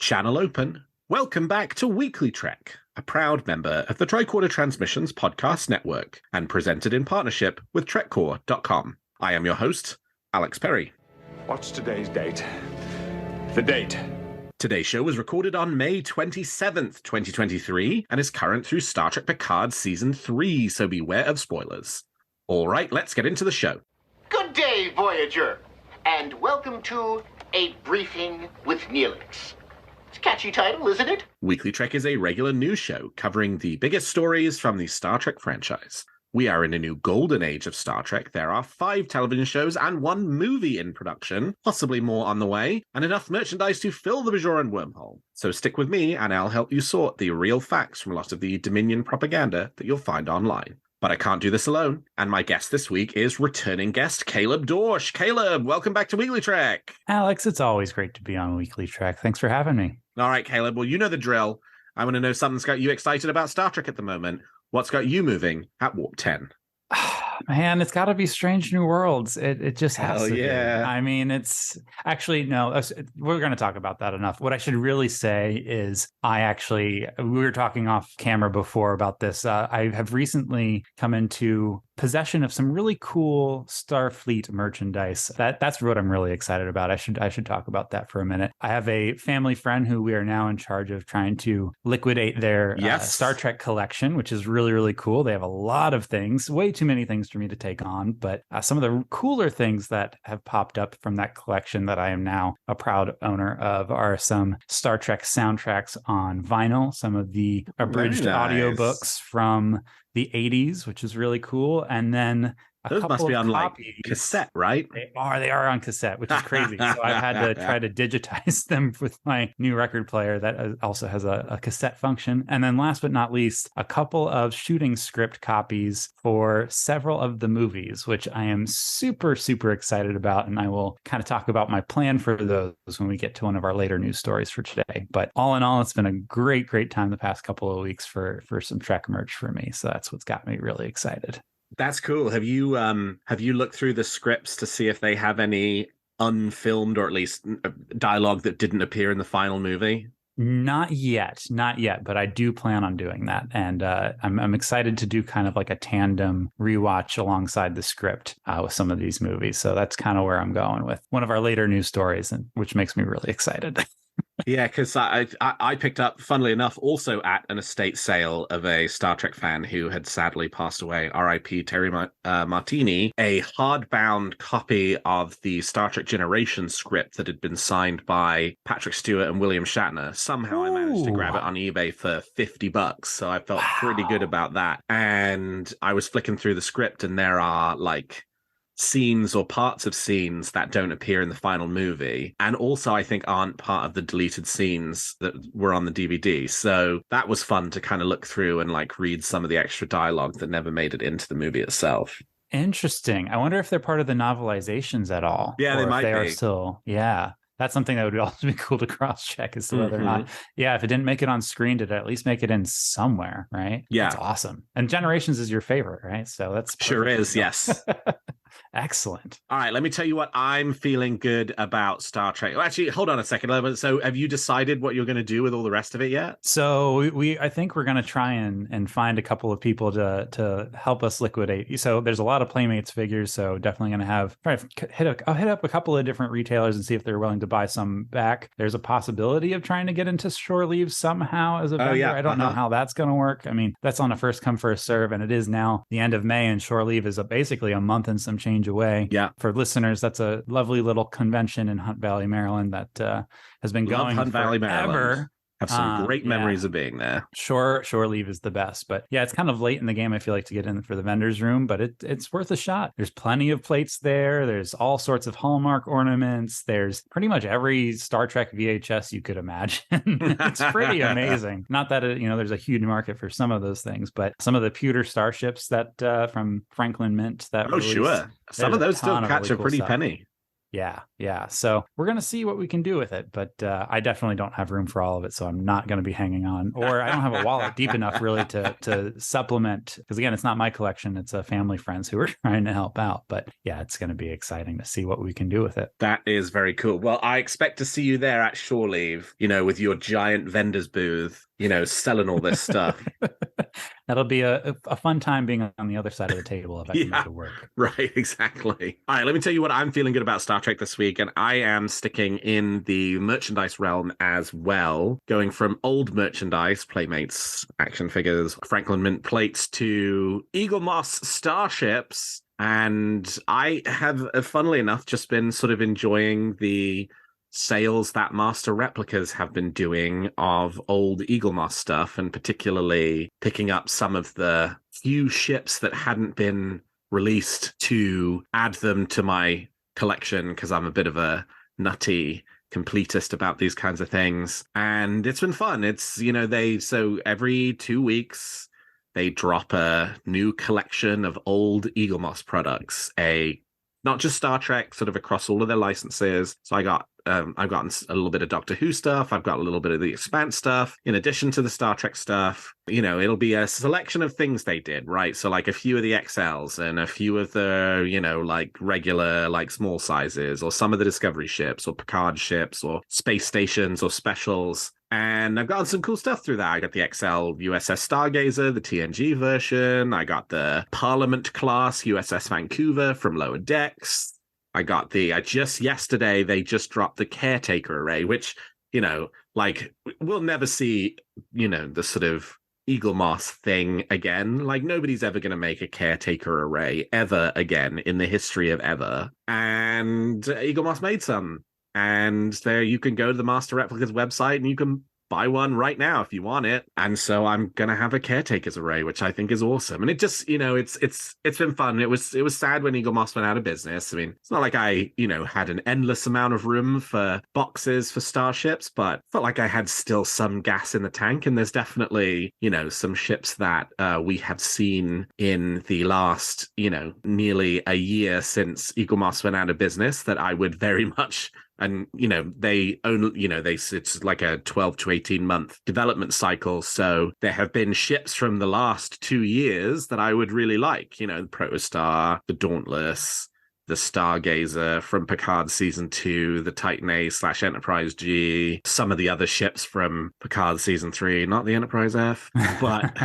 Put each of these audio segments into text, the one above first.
Channel open. Welcome back to WeeklyTrek, a proud member of the Tricorder Transmissions podcast network and presented in partnership with TrekCore.com. I am your host, Alex Perry. What's today's date? The date. Today's show was recorded on May 27th, 2023, and is current through Star Trek Picard Season 3, so beware of spoilers. All right, let's get into the show. Good day, Voyager, and welcome to A Briefing with Neelix. It's a catchy title, isn't it? WeeklyTrek is a regular news show covering the biggest stories from the Star Trek franchise. We are in a new golden age of Star Trek. There are 5 television shows and 1 movie in production, possibly more on the way, and enough merchandise to fill the Bajoran wormhole. So stick with me and I'll help you sort the real facts from a lot of the Dominion propaganda that you'll find online. But I can't do this alone, and my guest this week is returning guest Caleb Dorsch. Caleb, welcome back to WeeklyTrek. Alex, it's always great to be on WeeklyTrek. Thanks for having me. All right, Caleb. Well, you know the drill. I want to know something's got you excited about Star Trek at the moment. What's got you moving at Warp 10? Man, it's got to be Strange New Worlds. It just has to be. I mean, it's actually, no, we're going to talk about that enough. What I should really say is we were talking off camera before about this. I have recently come into possession of some really cool Starfleet merchandise. That's what I'm really excited about. I should talk about that for a minute. I have a family friend who we are now in charge of trying to liquidate their Star Trek collection, which is really, really cool. They have a lot of things, way too many things for me to take on, but some of the cooler things that have popped up from that collection that I am now a proud owner of are some Star Trek soundtracks on vinyl, some of the abridged audiobooks from the 80s, which is really cool. And then those must be on like cassette, right? They are on cassette, which is crazy. So I've had to try to digitize them with my new record player that also has a cassette function. And then last but not least, a couple of shooting script copies for several of the movies, which I am super, super excited about. And I will kind of talk about my plan for those when we get to one of our later news stories for today. But all in all, it's been a great, great time the past couple of weeks for some Trek merch for me. So that's what's got me really excited. That's cool. Have you looked through the scripts to see if they have any unfilmed or at least dialogue that didn't appear in the final movie? Not yet, but I do plan on doing that. And I'm excited to do kind of like a tandem rewatch alongside the script with some of these movies. So that's kind of where I'm going with one of our later news stories, which makes me really excited. Yeah, because I picked up, funnily enough, also at an estate sale of a Star Trek fan who had sadly passed away, R.I.P. Terry Martini, a hardbound copy of the Star Trek Generation script that had been signed by Patrick Stewart and William Shatner. Somehow I managed to grab it on eBay for $50, so I felt pretty good about that. And I was flicking through the script, and there are like scenes or parts of scenes that don't appear in the final movie, and also I think aren't part of the deleted scenes that were on the DVD. So that was fun to kind of look through and like read some of the extra dialogue that never made it into the movie itself. Interesting. I wonder if they're part of the novelizations at all. Yeah, they might be. Are still, that's something that would also be cool to cross-check as to whether or not, if it didn't make it on screen, did it at least make it in somewhere, right? Yeah. That's awesome. And Generations is your favorite, right? So that's sure is, yes. Excellent. All right, let me tell you what I'm feeling good about Star Trek. Well, actually, hold on a second. So have you decided what you're going to do with all the rest of it yet? So I think we're going to try and find a couple of people to help us liquidate. So there's a lot of Playmates figures, so definitely going to I'll hit up a couple of different retailers and see if they're willing to buy some back. There's a possibility of trying to get into Shore Leave somehow as a vendor. I don't know how that's going to work. I mean, that's on a first come, first serve, and it is now the end of May, and Shore Leave is basically a month and some change away. Yeah. For listeners, that's a lovely little convention in Hunt Valley, Maryland that has been going Hunt Valley, forever. Maryland. Have some great memories of being there. Shore Leave is the best. But yeah, it's kind of late in the game, I feel like, to get in for the vendor's room, but it's worth a shot. There's plenty of plates there. There's all sorts of Hallmark ornaments. There's pretty much every Star Trek VHS you could imagine. It's pretty amazing. Not that, there's a huge market for some of those things, but some of the pewter starships that from Franklin Mint that sure. Some of those still catch a pretty penny. Yeah. So we're going to see what we can do with it. But I definitely don't have room for all of it. So I'm not going to be hanging on, or I don't have a wallet deep enough really to supplement. Because again, it's not my collection. It's a family friends who are trying to help out. But yeah, it's going to be exciting to see what we can do with it. That is very cool. Well, I expect to see you there at Shore Leave, with your giant vendor's booth, selling all this stuff. That'll be a fun time being on the other side of the table if I can make it work. Right, exactly. All right, let me tell you what I'm feeling good about Star Trek this week, and I am sticking in the merchandise realm as well, going from old merchandise, Playmates, action figures, Franklin Mint plates, to Eagle Moss starships. And I have, funnily enough, just been sort of enjoying the sales that Master Replicas have been doing of old Eagle Moss stuff, and particularly picking up some of the few ships that hadn't been released to add them to my collection, because I'm a bit of a nutty completist about these kinds of things. And it's been fun. It's, so every 2 weeks they drop a new collection of old Eagle Moss products, not just Star Trek, sort of across all of their licenses. So I've gotten a little bit of Doctor Who stuff. I've got a little bit of the Expanse stuff, in addition to the Star Trek stuff. It'll be a selection of things they did, right? So like a few of the XLs and a few of the, like regular, like small sizes, or some of the Discovery ships or Picard ships or space stations or specials. And I've gotten some cool stuff through that. I got the XL USS Stargazer, the TNG version. I got the Parliament class USS Vancouver from Lower Decks. I got just yesterday, they just dropped the Caretaker array, which, we'll never see, the sort of Eagle Moss thing again. Like, nobody's ever going to make a Caretaker array ever again in the history of ever. And Eagle Moss made some. And there you can go to the Master Replicas website and you can buy one right now if you want it. And so I'm gonna have a Caretakers array, which I think is awesome. And it just, it's been fun. It was sad when Eagle Moss went out of business. I mean, it's not like I, had an endless amount of room for boxes for starships, but felt like I had still some gas in the tank. And there's definitely, some ships that we have seen in the last, nearly a year since Eagle Moss went out of business that I would very much. And, they only, it's like a 12 to 18 month development cycle. So there have been ships from the last 2 years that I would really like, the Protostar, the Dauntless, the Stargazer from Picard Season 2, the Titan A/Enterprise G, some of the other ships from Picard Season 3, not the Enterprise F, but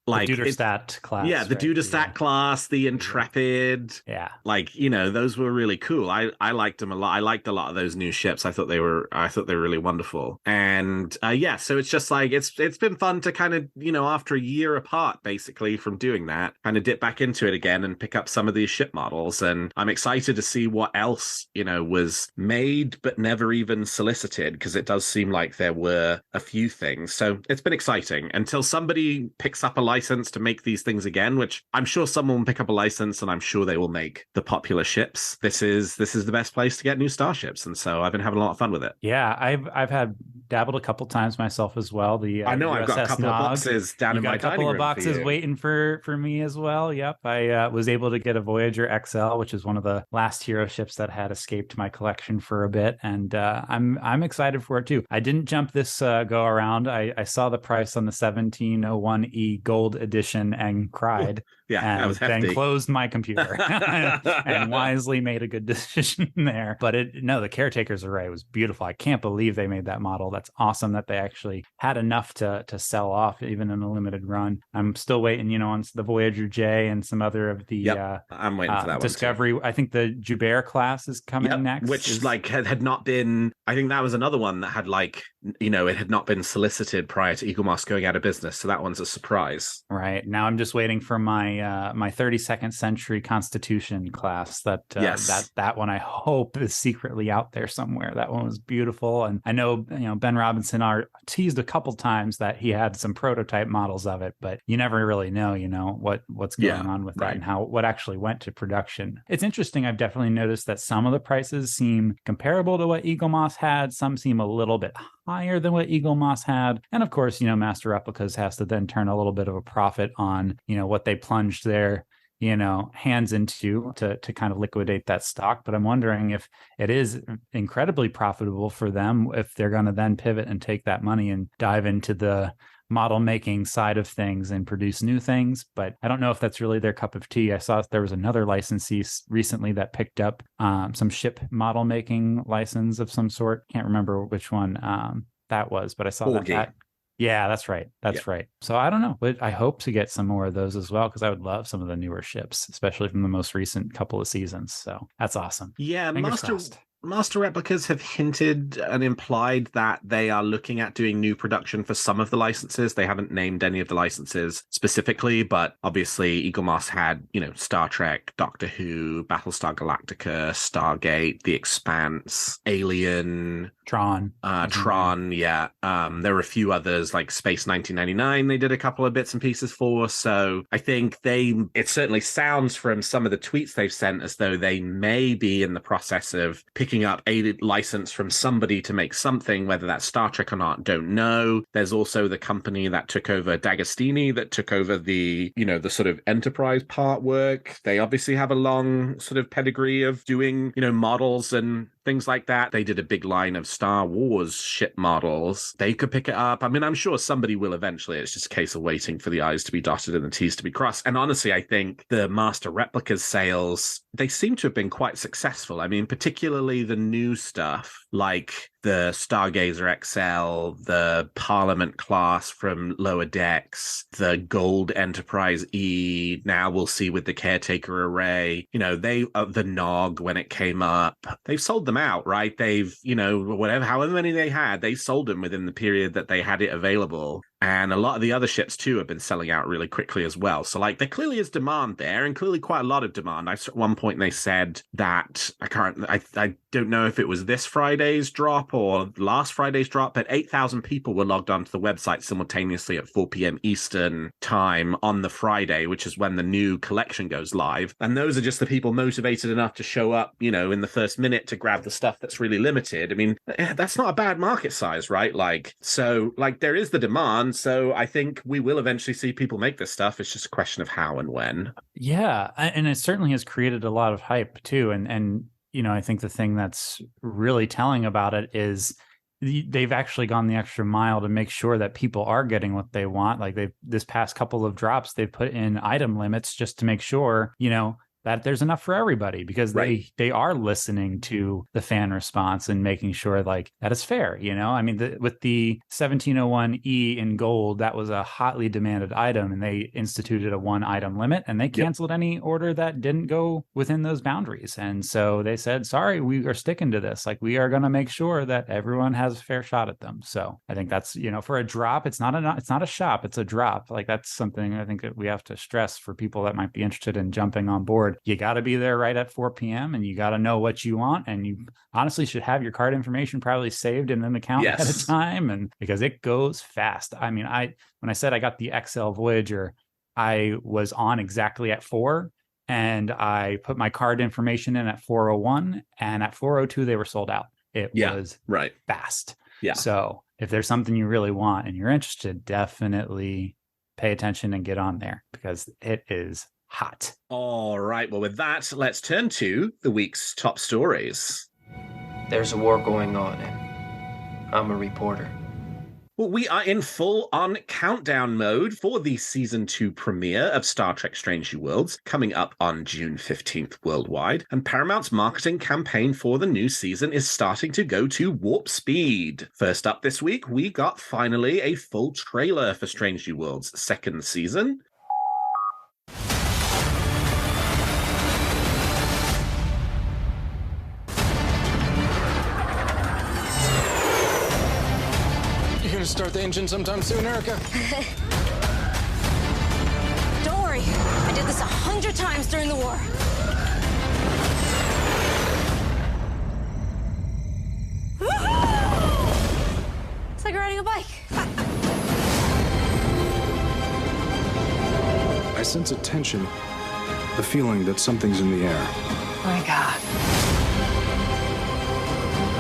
like the Duderstat class. Yeah, the Duderstat class, the Intrepid. Yeah. Those were really cool. I liked them a lot. I liked a lot of those new ships. I thought they were really wonderful. And so it's just like it's been fun to kind of, after a year apart basically from doing that, kind of dip back into it again and pick up some of these ship models. And I'm excited to see what else, was made but never even solicited, because it does seem like there were a few things. So it's been exciting until somebody picks up a license to make these things again, which I'm sure someone will pick up a license and I'm sure they will make the popular ships. This is the best place to get new starships, and so I've been having a lot of fun with it. Yeah, I've had dabbled a couple times myself as well. I know USS I've got a couple of boxes down in my dining room. A couple of boxes waiting for me as well. Yep, I was able to get a Voyager XL, which is one of the last hero ships that had escaped my collection for a bit, and I'm excited for it too. I didn't jump this go around. I saw the price on the 1701E Gold edition and cried. Yeah, and that was hefty. Then closed my computer and wisely made a good decision there. But the Caretakers array was beautiful. I can't believe they made that model. That's awesome that they actually had enough to sell off even in a limited run. I'm still waiting, on the Voyager J and some other of the I'm waiting for that Discovery. One too. I think the Joubert class is coming next. Which had not been, I think that was another one that had it had not been solicited prior to Eagle Moss going out of business. So that one's a surprise. Right. Now I'm just waiting for my 32nd Century Constitution class. That one I hope is secretly out there somewhere. That one was beautiful. And I know, Ben Robinson teased a couple times that he had some prototype models of it, but you never really know, what's going on with that and what actually went to production. It's interesting. I've definitely noticed that some of the prices seem comparable to what Eagle Moss had. Some seem a little bit higher than what Eagle Moss had. And of course, Master Replicas has to then turn a little bit of a profit on, what they plunged their hands into to kind of liquidate that stock. But I'm wondering if it is incredibly profitable for them, if they're going to then pivot and take that money and dive into the model making side of things and produce new things. But I don't know if that's really their cup of tea. I saw there was another licensee recently that picked up some ship model making license of some sort. Can't remember which one that was, but I saw that. Yeah, that's right. That's right. So I don't know, but I hope to get some more of those as well, because I would love some of the newer ships, especially from the most recent couple of seasons. So that's awesome. Yeah, Master Replicas have hinted and implied that they are looking at doing new production for some of the licenses. They haven't named any of the licenses specifically, but obviously Eaglemoss had, Star Trek, Doctor Who, Battlestar Galactica, Stargate, The Expanse, Alien, Tron, yeah. There were a few others like Space 1999 they did a couple of bits and pieces for. So I think it certainly sounds from some of the tweets they've sent as though they may be in the process of picking up a license from somebody to make something, whether that's Star Trek or not, don't know. There's also the company that took over D'Agostini, that took over the sort of enterprise part work. They obviously have a long sort of pedigree of doing, models and things like that. They did a big line of Star Wars ship models. They could pick it up. I mean, I'm sure somebody will eventually. It's just a case of waiting for the I's to be dotted and the T's to be crossed. And honestly, I think the Master Replicas sales, they seem to have been quite successful. I mean, particularly the new stuff, like the Stargazer XL, the Parliament class from Lower Decks, the Gold Enterprise E, now we'll see with the Caretaker Array, the Nog when it came up, they've sold them out, right? They've, however many they had, they sold them within the period that they had it available. And a lot of the other ships, too, have been selling out really quickly as well. So, there clearly is demand there, and clearly quite a lot of demand. At one point, they said that, I don't know if it was this Friday's drop or last Friday's drop, but 8,000 people were logged onto the website simultaneously at 4 p.m. Eastern time on the Friday, which is when the new collection goes live. And those are just the people motivated enough to show up, in the first minute to grab the stuff that's really limited. I mean, that's not a bad market size, right? There is the demand. So I think we will eventually see people make this stuff. It's just a question of how and when. Yeah. And it certainly has created a lot of hype too. And I think the thing that's really telling about it is they've actually gone the extra mile to make sure that people are getting what they want. This past couple of drops, they've put in item limits just to make sure, that there's enough for everybody, because they are listening to the fan response and making sure that is fair. I mean, with the 1701E in gold, that was a hotly demanded item, and they instituted a 1 item limit, and they canceled any order that didn't go within those boundaries. And so they said, sorry, we are sticking to this. We are going to make sure that everyone has a fair shot at them. So I think that's, for a drop, it's not a shop, it's a drop. That's something I think that we have to stress for people that might be interested in jumping on board. You got to be there right at 4 p.m. and you got to know what you want. And you honestly should have your card information probably saved in an account ahead of time. And because it goes fast. I mean, when I said I got the XL Voyager, I was on exactly at 4, and I put my card information in at 4:01, and at 4:02 they were sold out. It was fast. Yeah. So if there's something you really want and you're interested, definitely pay attention and get on there, because it is hot. All right. Well, with that, let's turn to the week's top stories. There's a war going on, and I'm a reporter. Well, we are in full-on countdown mode for the Season 2 premiere of Star Trek Strange New Worlds, coming up on June 15th worldwide, and Paramount's marketing campaign for the new season is starting to go to warp speed. First up this week, we got finally a full trailer for Strange New Worlds' second season. Start the engine sometime soon, Erica. Don't worry. I did this 100 times during the war. Woo-hoo! It's like riding a bike. I sense a tension, the feeling that something's in the air. Oh my God.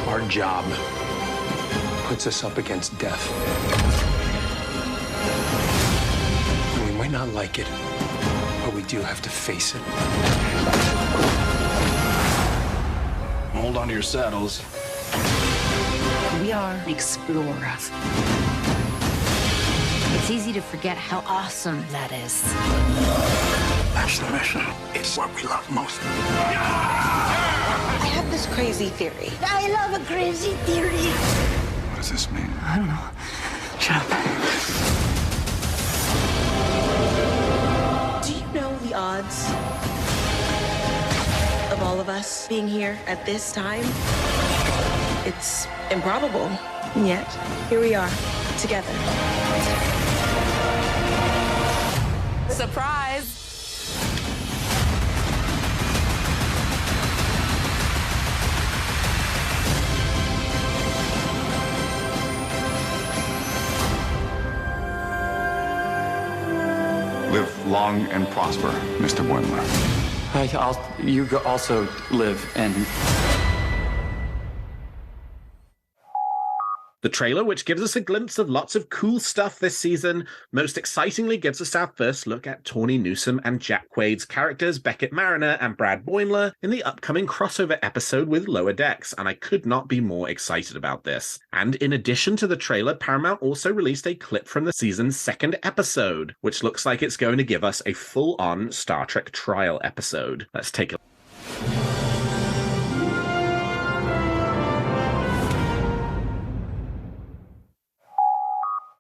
Our job puts us up against death. And we might not like it, but we moment, you have to face it. Hold on to your saddles. We are explorers. It's easy to forget how awesome that is. That's the mission. It's what we love most. I have this crazy theory. I love a crazy theory. What does this mean? I don't know. Shut up. Do you know the odds of all of us being here at this time? It's improbable, and yet here we are, together. Surprise! Live long and prosper, Mr. Boimler. You also live and... The trailer, which gives us a glimpse of lots of cool stuff this season, most excitingly gives us our first look at Tawny Newsome and Jack Quaid's characters Beckett Mariner and Brad Boimler in the upcoming crossover episode with Lower Decks, and I could not be more excited about this. And in addition to the trailer, Paramount also released a clip from the season's second episode, which looks like it's going to give us a full-on Star Trek trial episode. Let's take a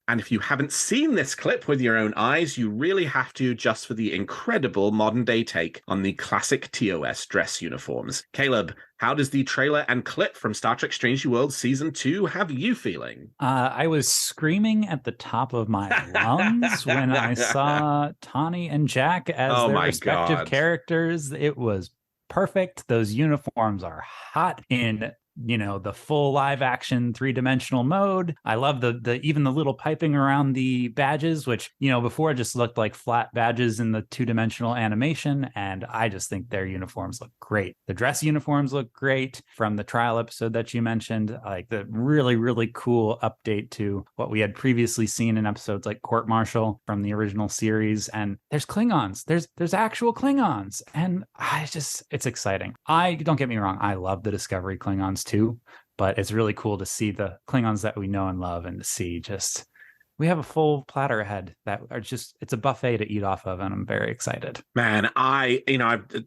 And if you haven't seen this clip with your own eyes, you really have to, just for the incredible modern-day take on the classic TOS dress uniforms. Caleb, how does the trailer and clip from Star Trek Strange New Worlds Season 2 have you feeling? I was screaming at the top of my lungs when I saw Tawny and Jack as their respective characters. It was perfect. Those uniforms are hot in the full live action 3-dimensional mode. I love the even the little piping around the badges, which, before it just looked like flat badges in the 2-dimensional animation. And I just think their uniforms look great. The dress uniforms look great from the trial episode that you mentioned, like the really, really cool update to what we had previously seen in episodes like Court Martial from the original series. And there's Klingons. There's actual Klingons. And it's exciting. Don't get me wrong, I love the Discovery Klingons too, but it's really cool to see the Klingons that we know and love, and to see we have a full platter ahead that are it's a buffet to eat off of, and I'm very excited. Man, I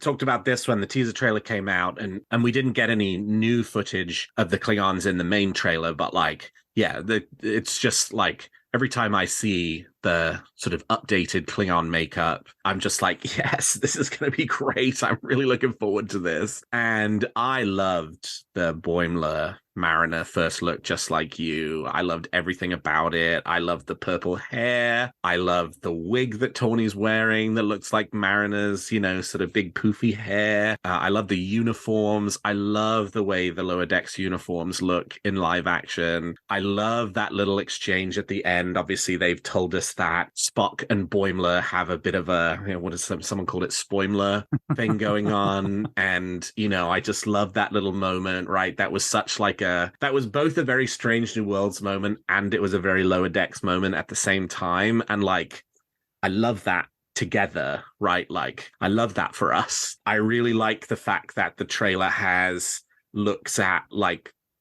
talked about this when the teaser trailer came out, and we didn't get any new footage of the Klingons in the main trailer, but it's just like every time I see the sort of updated Klingon makeup, I'm just like, yes, this is going to be great. I'm really looking forward to this. And I loved the Boimler Mariner first look, just like you. I loved everything about it. I loved the purple hair. I loved the wig that Tawny's wearing that looks like Mariner's, sort of big poofy hair. I love the uniforms. I love the way the Lower Decks uniforms look in live action. I love that little exchange at the end. Obviously, they've told us that Spock and Boimler have a bit of a, what is someone called it, Spoimler thing going on. And, I just love that little moment, right? That was that was both a very Strange New Worlds moment, and it was a very Lower Decks moment at the same time. And I love that together, right? I love that for us. I really like the fact that the trailer looks at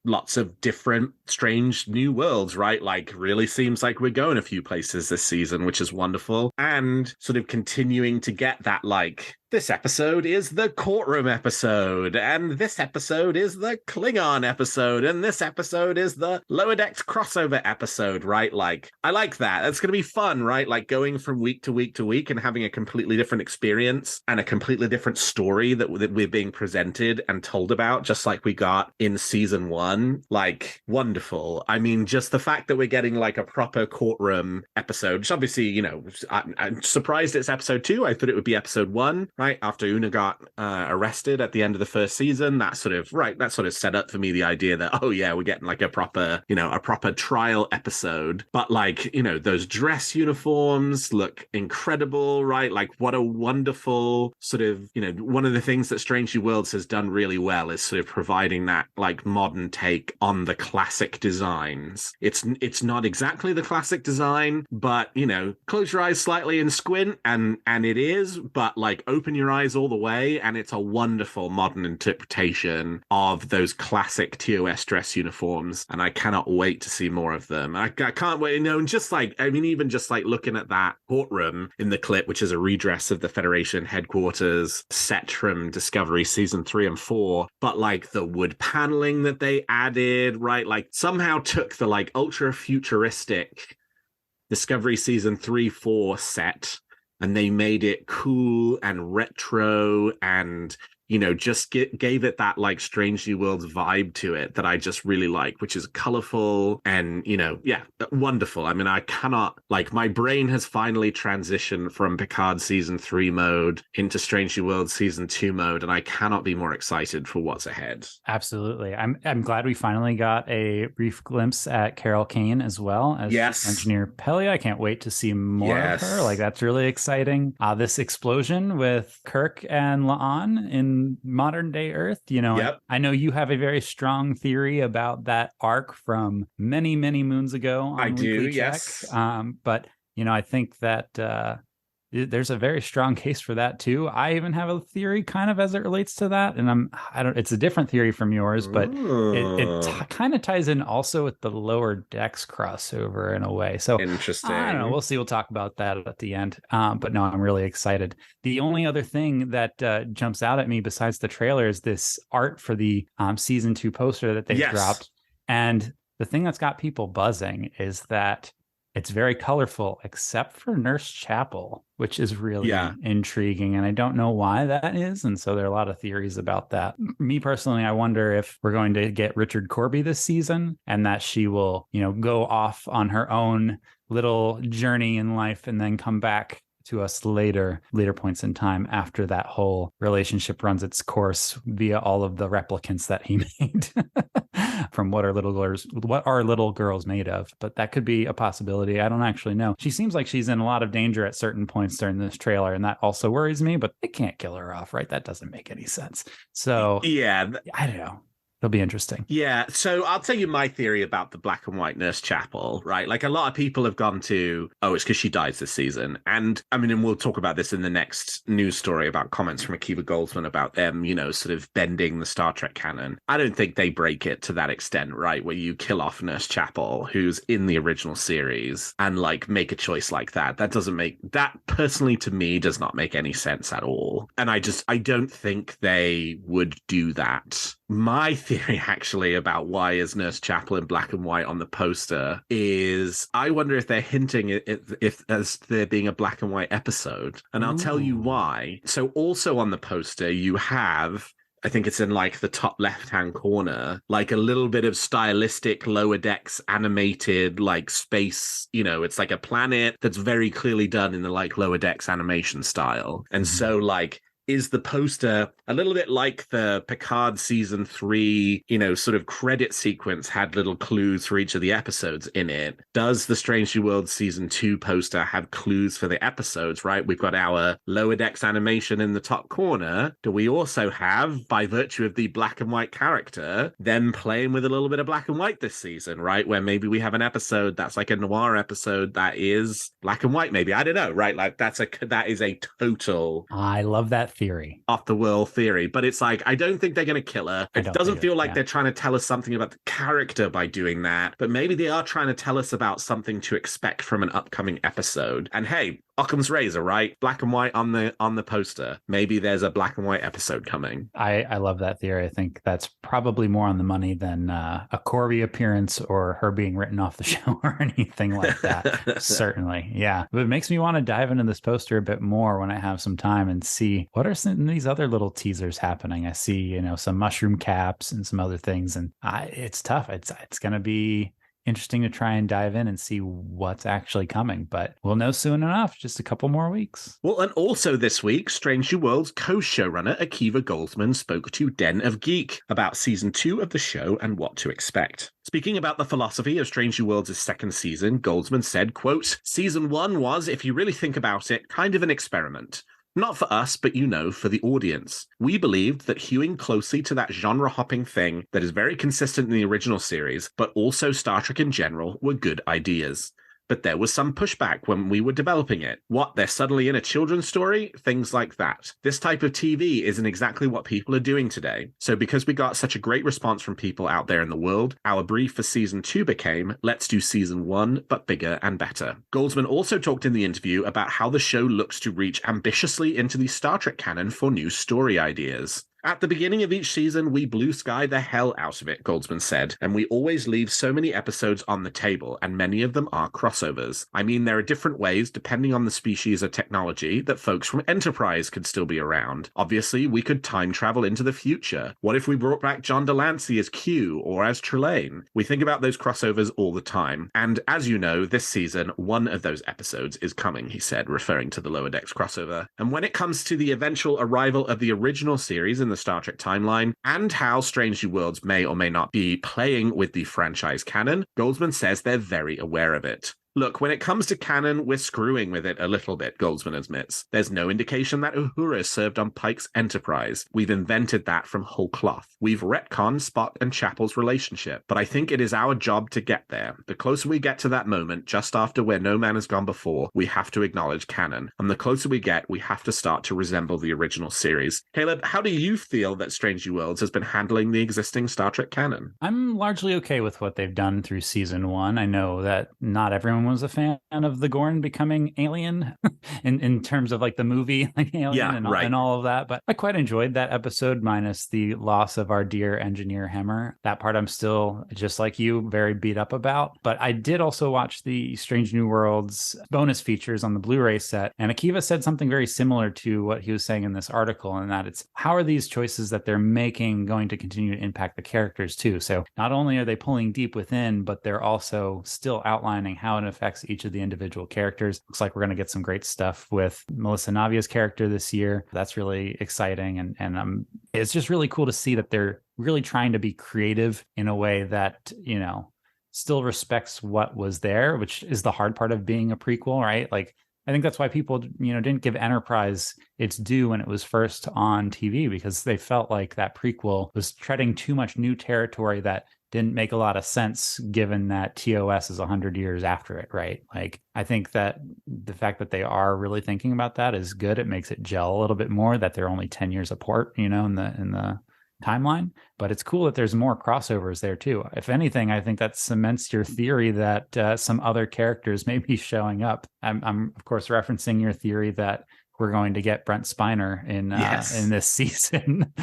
lots of different strange new worlds, right? Really seems like we're going a few places this season, which is wonderful. And sort of continuing to get that, this episode is the courtroom episode, and this episode is the Klingon episode, and this episode is the Lower Decks crossover episode, right? I like that. That's going to be fun, right? Going from week to week to week and having a completely different experience and a completely different story that we're being presented and told about, just like we got in season 1. Wonderful. I mean, just the fact that we're getting a proper courtroom episode, which obviously, I'm surprised it's episode 2. I thought it would be episode 1. right? After Una got arrested at the end of the first season, that sort of set up for me the idea that, oh yeah, we're getting like a proper trial episode. But like, those dress uniforms look incredible, right? Like what a wonderful sort of, one of the things that Strange New Worlds has done really well is sort of providing that like modern take on the classic designs. It's not exactly the classic design, but close your eyes slightly and squint and it is, but like open your eyes all the way and it's a wonderful modern interpretation of those classic TOS dress uniforms, and I cannot wait to see more of them. I can't wait, and just like, even just like looking at that courtroom in the clip, which is a redress of the Federation headquarters set from Discovery season 3 and 4, but like the wood paneling that they added, right, like somehow took the like ultra futuristic Discovery season 3-4 set and they made it cool and retro and just gave it that like Strange New Worlds vibe to it that I just really like, which is colorful and, wonderful. I mean, I cannot, like, my brain has finally transitioned from Picard season 3 mode into Strange New Worlds season 2 mode, and I cannot be more excited for what's ahead. Absolutely. I'm glad we finally got a brief glimpse at Carol Kane as well as Engineer Pelly. I can't wait to see more of her. Like, that's really exciting. This explosion with Kirk and La'an in modern day Earth, I know you have a very strong theory about that arc from many moons ago on I do, WeeklyTrek. yes. But I think that there's a very strong case for that too. I even have a theory kind of as it relates to that, and it's a different theory from yours, but it kind of ties in also with the Lower Decks crossover in a way. So interesting. I don't know. We'll see. We'll talk about that at the end. But no, I'm really excited. The only other thing that jumps out at me besides the trailer is this art for the season 2 poster that they've dropped. And the thing that's got people buzzing is that it's very colorful, except for Nurse Chapel, which is really intriguing. And I don't know why that is. And so there are a lot of theories about that. Me personally, I wonder if we're going to get Richard Corby this season and that she will, go off on her own little journey in life and then come back to us later points in time after that whole relationship runs its course via all of the replicants that he made from what are little girls made of. But that could be a possibility. I don't actually know. She seems like she's in a lot of danger at certain points during this trailer, and that also worries me, but they can't kill her off, right? That doesn't make any sense. So yeah, I don't know. It'll be interesting. Yeah. So I'll tell you my theory about the black and white Nurse Chapel, right? Like a lot of people have gone to, it's because she dies this season. And I mean, and we'll talk about this in the next news story about comments from Akiva Goldsman about them, sort of bending the Star Trek canon. I don't think they break it to that extent, right? Where you kill off Nurse Chapel, who's in the original series, and like make a choice like that. That personally to me does not make any sense at all. And I don't think they would do that. My theory actually about why is Nurse Chapel in black and white on the poster is I wonder if they're hinting if as there being a black and white episode, and I'll tell you why. So also on the poster you have, I think it's in like the top left-hand corner, like a little bit of stylistic Lower Decks animated like space, it's like a planet that's very clearly done in the like Lower Decks animation style. And so like is the poster a little bit like the Picard season 3, sort of credit sequence had little clues for each of the episodes in it. Does the Strange New Worlds season 2 poster have clues for the episodes, right? We've got our Lower Decks animation in the top corner. Do we also have, by virtue of the black and white character, them playing with a little bit of black and white this season, right? Where maybe we have an episode that's like a noir episode that is black and white, maybe. I don't know, right? Like that is a total... I love that theory. Off the world theory, but it's like I don't think they're going to kill her. It doesn't feel like they're trying to tell us something about the character by doing that, but maybe they are trying to tell us about something to expect from an upcoming episode. And hey, Occam's razor, right? Black and white on the poster. Maybe there's a black and white episode coming. I love that theory. I think that's probably more on the money than a Corby appearance or her being written off the show or anything like that. Certainly. Yeah. But it makes me want to dive into this poster a bit more when I have some time and see what are some of these other little teasers happening. I see, some mushroom caps and some other things. And it's tough. It's going to be interesting to try and dive in and see what's actually coming. But we'll know soon enough, just a couple more weeks. Well, and also this week, Strange New Worlds co-showrunner Akiva Goldsman spoke to Den of Geek about season 2 of the show and what to expect. Speaking about the philosophy of Strange New Worlds' second season, Goldsman said, quote, "Season 1 was, if you really think about it, kind of an experiment. Not for us, but for the audience. We believed that hewing closely to that genre-hopping thing that is very consistent in the original series, but also Star Trek in general, were good ideas. But there was some pushback when we were developing it. What, they're suddenly in a children's story? Things like that. This type of TV isn't exactly what people are doing today. So because we got such a great response from people out there in the world, our brief for season 2 became, let's do season 1, but bigger and better." Goldsman also talked in the interview about how the show looks to reach ambitiously into the Star Trek canon for new story ideas. "At the beginning of each season, we blue sky the hell out of it," Goldsman said, "and we always leave so many episodes on the table, and many of them are crossovers. I mean, there are different ways, depending on the species of technology, that folks from Enterprise could still be around. Obviously, we could time travel into the future. What if we brought back John Delancey as Q or as Trelane? We think about those crossovers all the time. And as you know, this season, one of those episodes is coming," he said, referring to the Lower Decks crossover. And when it comes to the eventual arrival of the original series in the Star Trek timeline, and how Strange New Worlds may or may not be playing with the franchise canon, Goldsman says they're very aware of it. "Look, when it comes to canon, we're screwing with it a little bit," Goldsman admits. "There's no indication that Uhura served on Pike's Enterprise. We've invented that from whole cloth. We've retconned Spock and Chapel's relationship, but I think it is our job to get there. The closer we get to that moment, just after Where No Man Has Gone Before, we have to acknowledge canon. And the closer we get, we have to start to resemble the original series." Caleb, how do you feel that Strange New Worlds has been handling the existing Star Trek canon? I'm largely okay with what they've done through season 1. I know that not everyone was a fan of the Gorn becoming alien in terms of like the movie like Alien and all of that, but I quite enjoyed that episode, minus the loss of our dear engineer Hemmer. That part I'm still, just like you, very beat up about. But I did also watch the Strange New Worlds bonus features on the Blu-ray set, and Akiva said something very similar to what he was saying in this article, and that it's how are these choices that they're making going to continue to impact the characters too. So not only are they pulling deep within, but they're also still outlining how it affects each of the individual characters. Looks like we're going to get some great stuff with Melissa Navia's character this year. That's really exciting. And it's just really cool to see that they're really trying to be creative in a way that, still respects what was there, which is the hard part of being a prequel, right? Like, I think that's why people, didn't give Enterprise its due when it was first on TV, because they felt like that prequel was treading too much new territory that didn't make a lot of sense given that TOS is 100 years after it, right? Like, I think that the fact that they are really thinking about that is good. It makes it gel a little bit more that they're only 10 years apart, in the timeline. But it's cool that there's more crossovers there too. If anything, I think that cements your theory that some other characters may be showing up. I'm of course referencing your theory that we're going to get Brent Spiner in this season,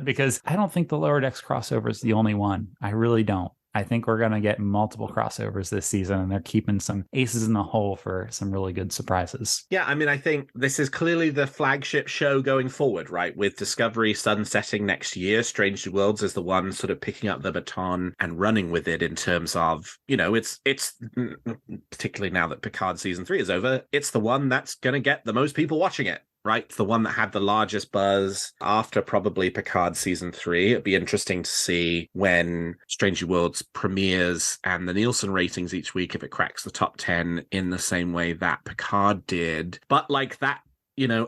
because I don't think the Lower Decks crossover is the only one. I really don't. I think we're going to get multiple crossovers this season, and they're keeping some aces in the hole for some really good surprises. Yeah, I mean, I think this is clearly the flagship show going forward, right? With Discovery sunsetting next year, Strange New Worlds is the one sort of picking up the baton and running with it in terms of, it's particularly now that Picard season 3 is over, it's the one that's going to get the most people watching it. Right, the one that had the largest buzz after probably Picard season 3. It'd be interesting to see when Strange New Worlds premieres and the Nielsen ratings each week, if it cracks the top 10 in the same way that Picard did. But like that,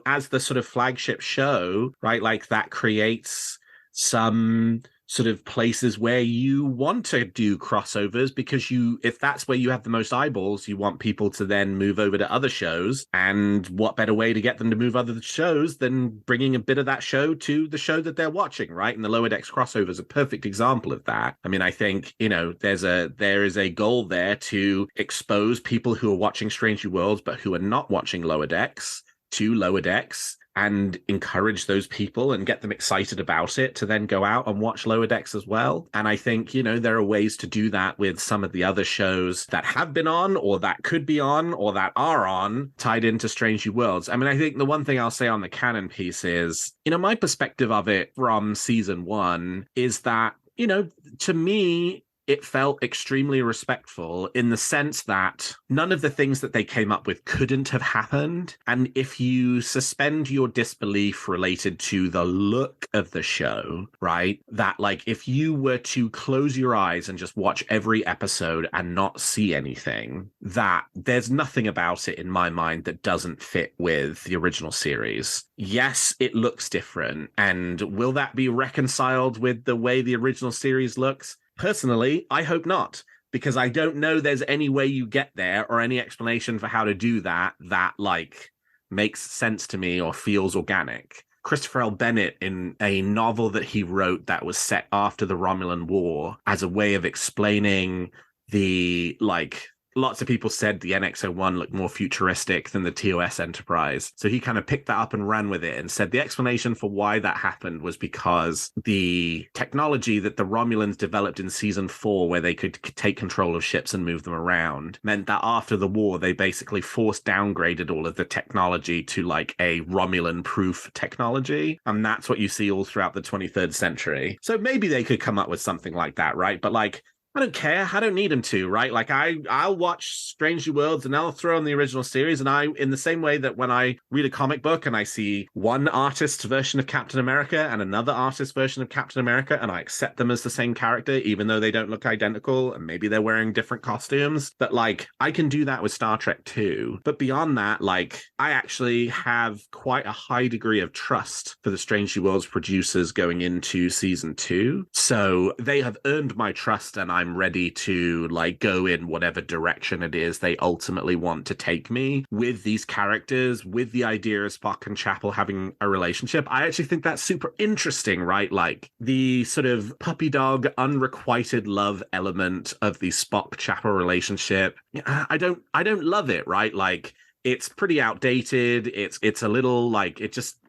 as the sort of flagship show, right, like that creates some sort of places where you want to do crossovers, because if that's where you have the most eyeballs, you want people to then move over to other shows. And what better way to get them to move other shows than bringing a bit of that show to the show that they're watching, right? And the Lower Decks crossover is a perfect example of that. I mean, I think, there is a goal there to expose people who are watching Strange New Worlds, but who are not watching Lower Decks, to Lower Decks, and encourage those people and get them excited about it to then go out and watch Lower Decks as well. And I think, there are ways to do that with some of the other shows that have been on, or that could be on, or that are on, tied into Strange New Worlds. I mean, I think the one thing I'll say on the canon piece is, my perspective of it from season 1 is that, to me, it felt extremely respectful in the sense that none of the things that they came up with couldn't have happened. And if you suspend your disbelief related to the look of the show, right, that like if you were to close your eyes and just watch every episode and not see anything, that there's nothing about it in my mind that doesn't fit with the original series. Yes, it looks different. And will that be reconciled with the way the original series looks? Personally, I hope not, because I don't know there's any way you get there or any explanation for how to do that like makes sense to me or feels organic. Christopher L. Bennett, in a novel that he wrote that was set after the Romulan War, as a way of explaining the, like, lots of people said the NX-01 looked more futuristic than the TOS Enterprise. So he kind of picked that up and ran with it and said the explanation for why that happened was because the technology that the Romulans developed in season 4, where they could take control of ships and move them around, meant that after the war, they basically force downgraded all of the technology to like a Romulan-proof technology. And that's what you see all throughout the 23rd century. So maybe they could come up with something like that, right? But like, I don't care. I don't need him to, right? Like I'll watch Strange New Worlds and I'll throw on the original series. And I, in the same way that when I read a comic book and I see one artist's version of Captain America and another artist's version of Captain America, and I accept them as the same character, even though they don't look identical and maybe they're wearing different costumes. But like, I can do that with Star Trek too. But beyond that, like, I actually have quite a high degree of trust for the Strange New Worlds producers going into season 2. So they have earned my trust, and I'm ready to like go in whatever direction it is they ultimately want to take me with these characters, with the idea of Spock and Chapel having a relationship. I actually think that's super interesting, right? Like the sort of puppy dog unrequited love element of the Spock Chapel relationship. I don't love it, right? Like it's pretty outdated. It's a little like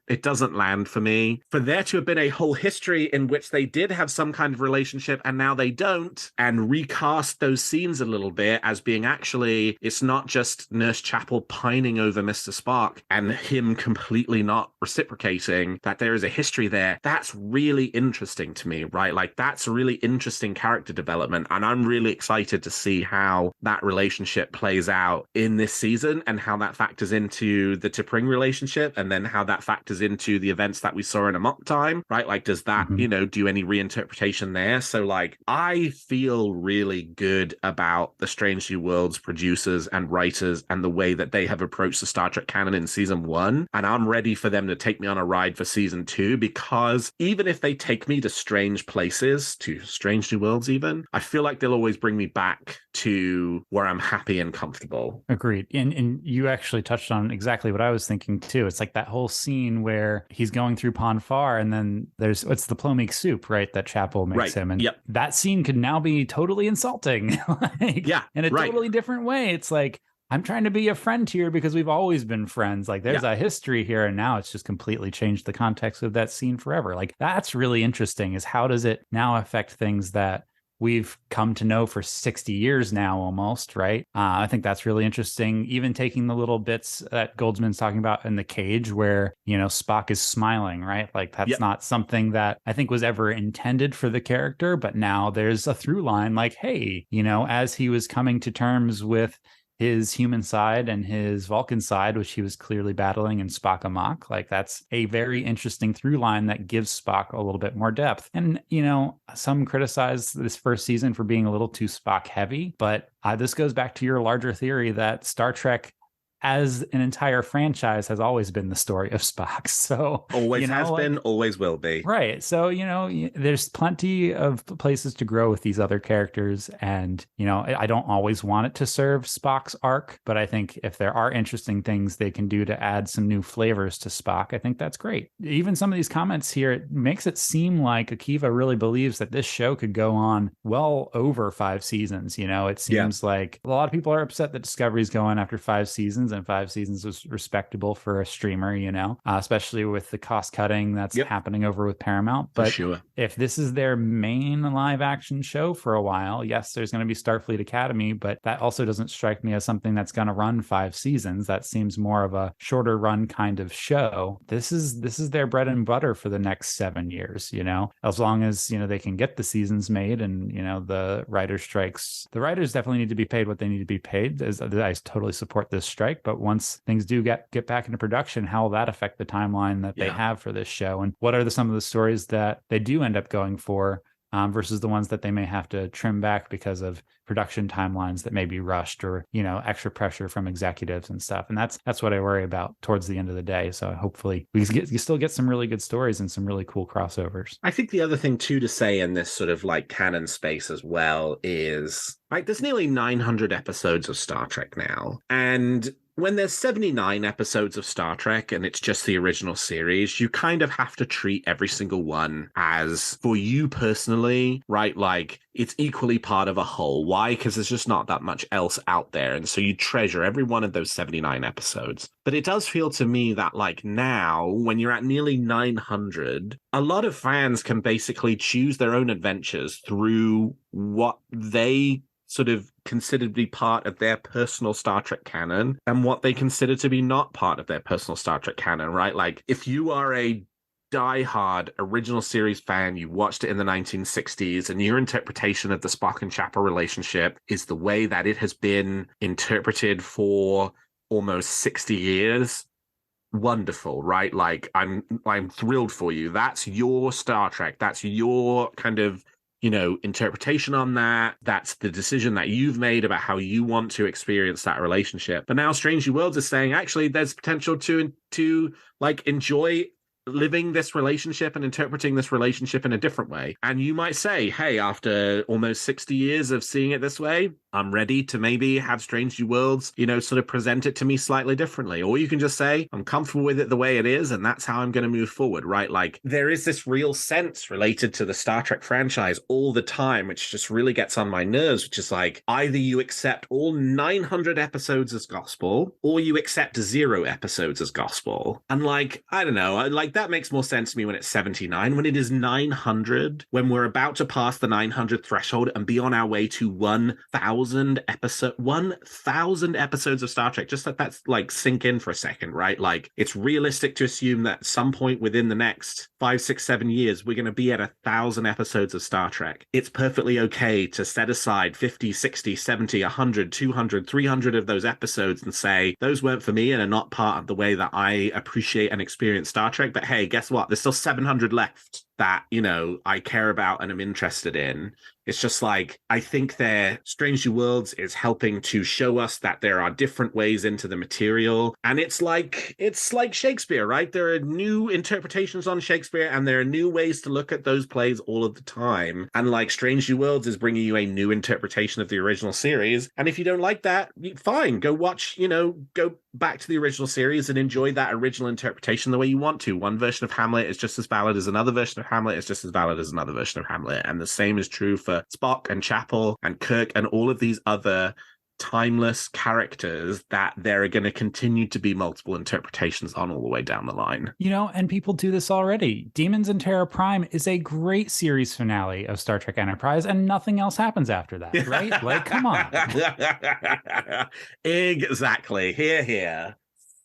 it doesn't land for me. For there to have been a whole history in which they did have some kind of relationship and now they don't, and recast those scenes a little bit as being actually, it's not just Nurse Chapel pining over Mr. Spock and him completely not reciprocating, that there is a history there. That's really interesting to me, right? Like that's really interesting character development. And I'm really excited to see how that relationship plays out in this season and how that factors into the T'Pring relationship and then how that factors into the events that we saw in Amok Time, right? Like, does that, do any reinterpretation there? So, like, I feel really good about the Strange New Worlds producers and writers and the way that they have approached the Star Trek canon in season 1. And I'm ready for them to take me on a ride for season 2, because even if they take me to strange places, to Strange New Worlds even, I feel like they'll always bring me back to where I'm happy and comfortable. Agreed. And you actually touched on exactly what I was thinking too. It's like that whole scene where he's going through Pon Farr and then there's the plomeek soup, right, that Chapel makes him. And that scene could now be totally insulting. Like, in a totally different way. It's like, I'm trying to be a friend here because we've always been friends. Like there's a history here, and now it's just completely changed the context of that scene forever. Like that's really interesting, is how does it now affect things that we've come to know for 60 years now almost, right? I think that's really interesting. Even taking the little bits that Goldsman's talking about in the cage where, Spock is smiling, right? Like that's not something that I think was ever intended for the character, but now there's a through line like, hey, as he was coming to terms with his human side and his Vulcan side, which he was clearly battling in Spock Amok. Like that's a very interesting through line that gives Spock a little bit more depth. And, some criticize this first season for being a little too Spock heavy, but this goes back to your larger theory that Star Trek as an entire franchise has always been the story of Spock. So always has been, always will be. Right. So, there's plenty of places to grow with these other characters. And, I don't always want it to serve Spock's arc, but I think if there are interesting things they can do to add some new flavors to Spock, I think that's great. Even some of these comments here, it makes it seem like Akiva really believes that this show could go on well over 5 seasons. It seems like a lot of people are upset that Discovery's going after 5 seasons. seasons, and 5 seasons was respectable for a streamer, you know, especially with the cost cutting that's happening over with Paramount. But if this is their main live action show for a while, yes, there's going to be Starfleet Academy, but that also doesn't strike me as something that's going to run 5 seasons. That seems more of a shorter run kind of show. This is their bread and butter for the next 7 years, you know, as long as, you know, they can get the seasons made and, you know, the writer strikes. The writers definitely need to be paid what they need to be paid. I totally support this strike, but once things do get back into production, how will that affect the timeline that they have for this show? And what are some of the stories that they do end up going for versus the ones that they may have to trim back because of production timelines that may be rushed, or, you know, extra pressure from executives and stuff. And that's what I worry about towards the end of the day. So hopefully you still get some really good stories and some really cool crossovers. I think the other thing too to say in this sort of like canon space as well is, like, there's nearly 900 episodes of Star Trek now. And when there's 79 episodes of Star Trek and it's just the original series, you kind of have to treat every single one as, for you personally, right? Like, it's equally part of a whole. Why? Because there's just not that much else out there. And so you treasure every one of those 79 episodes. But it does feel to me that, like, now, when you're at nearly 900, a lot of fans can basically choose their own adventures through what they sort of considered to be part of their personal Star Trek canon and what they consider to be not part of their personal Star Trek canon, right? Like, if you are a diehard original series fan, you watched it in the 1960s, and your interpretation of the Spock and Chapel relationship is the way that it has been interpreted for almost 60 years, wonderful, right? Like, I'm thrilled for you. That's your Star Trek. That's your kind of, you know, interpretation on that. That's the decision that you've made about how you want to experience that relationship. But now Strange New Worlds is saying, actually, there's potential to like enjoy living this relationship and interpreting this relationship in a different way. And you might say, hey, after almost 60 years of seeing it this way, I'm ready to maybe have Strange New Worlds, you know, sort of present it to me slightly differently. Or you can just say, I'm comfortable with it the way it is, and that's how I'm going to move forward, right? Like, there is this real sense related to the Star Trek franchise all the time, which just really gets on my nerves, which is like, either you accept all 900 episodes as gospel, or you accept 0 episodes as gospel. And like, I don't know, like, that makes more sense to me when it's 79. When it is 900, when we're about to pass the 900 threshold and be on our way to 1,000 episodes of Star Trek, just let that like sink in for a second, right? Like, it's realistic to assume that at some point within the next 5, 6, 7 years, we're going to be at 1,000 episodes of Star Trek. It's perfectly okay to set aside 50, 60, 70, 100, 200, 300 of those episodes and say, those weren't for me and are not part of the way that I appreciate and experience Star Trek. But hey, guess what? There's still 700 left that, you know, I care about and I'm interested in. It's just like, I think their Strange New Worlds is helping to show us that there are different ways into the material. And it's like Shakespeare, right? There are new interpretations on Shakespeare, and there are new ways to look at those plays all of the time. And like, Strange New Worlds is bringing you a new interpretation of the original series. And if you don't like that, fine, go watch, you know, go back to the original series and enjoy that original interpretation the way you want to. One version of Hamlet is just as valid as another version of Hamlet, is just as valid as another version of Hamlet. And the same is true for Spock and Chapel and Kirk and all of these other timeless characters that there are going to continue to be multiple interpretations on all the way down the line. You know, and people do this already. Demons in Terra Prime is a great series finale of Star Trek Enterprise, and nothing else happens after that, right? Like, come on. Exactly. Hear, hear.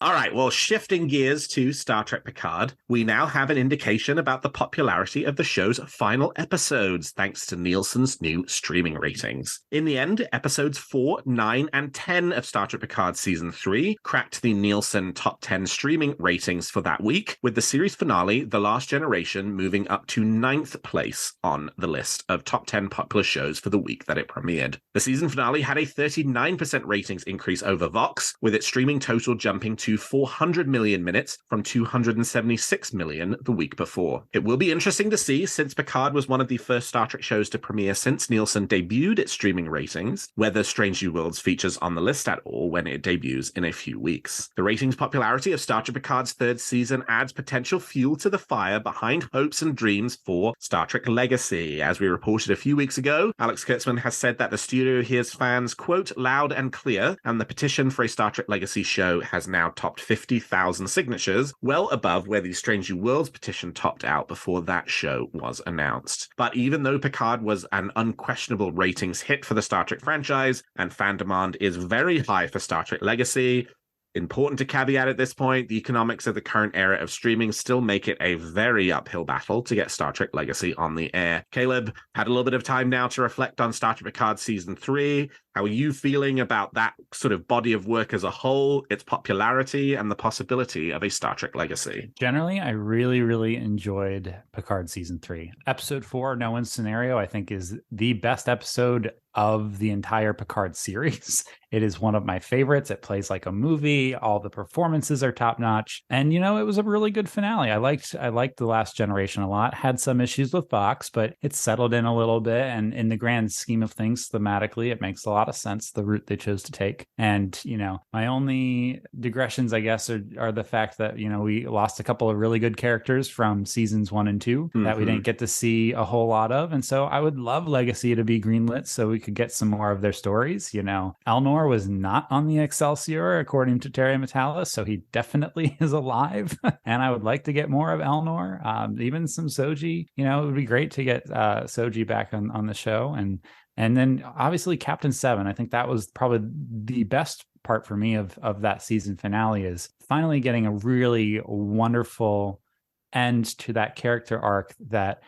All right, well, shifting gears to Star Trek Picard, we now have an indication about the popularity of the show's final episodes, thanks to Nielsen's new streaming ratings. In the end, episodes 4, 9, and 10 of Star Trek Picard Season 3 cracked the Nielsen Top 10 streaming ratings for that week, with the series finale, The Last Generation, moving up to 9th place on the list of top 10 popular shows for the week that it premiered. The season finale had a 39% ratings increase over Vox, with its streaming total jumping to to 400 million minutes from 276 million the week before. It will be interesting to see, since Picard was one of the first Star Trek shows to premiere since Nielsen debuted its streaming ratings, whether Strange New Worlds features on the list at all when it debuts in a few weeks. The ratings popularity of Star Trek Picard's third season adds potential fuel to the fire behind hopes and dreams for Star Trek Legacy. As we reported a few weeks ago, Alex Kurtzman has said that the studio hears fans, quote, loud and clear, and the petition for a Star Trek Legacy show has now topped 50,000 signatures, well above where the Strange New Worlds petition topped out before that show was announced. But even though Picard was an unquestionable ratings hit for the Star Trek franchise, and fan demand is very high for Star Trek Legacy, important to caveat at this point, the economics of the current era of streaming still make it a very uphill battle to get Star Trek Legacy on the air. Caleb, had a little bit of time now to reflect on Star Trek Picard Season 3. How are you feeling about that sort of body of work as a whole, its popularity, and the possibility of a Star Trek Legacy? Generally, I really enjoyed Picard Season 3. Episode 4, No Win Scenario, I think is the best episode of the entire Picard series. It is one of my favorites. It plays like a movie. All the performances are top notch. And, it was a really good finale. I liked The Last Generation a lot. Had some issues with Fox, but it settled in a little bit. And in the grand scheme of things, thematically, it makes a lot of sense, the route they chose to take. And, my only digressions, I guess, are the fact that, we lost a couple of really good characters from seasons 1 and 2 that we didn't get to see a whole lot of. And so I would love Legacy to be greenlit so we could get some more of their stories. Elnor was not on the Excelsior, according to Terry Metalis, so he definitely is alive. And I would like to get more of Elnor, even some Soji. It would be great to get Soji back on the show. And then obviously Captain Seven. I think that was probably the best part for me of that season finale, is finally getting a really wonderful end to that character arc that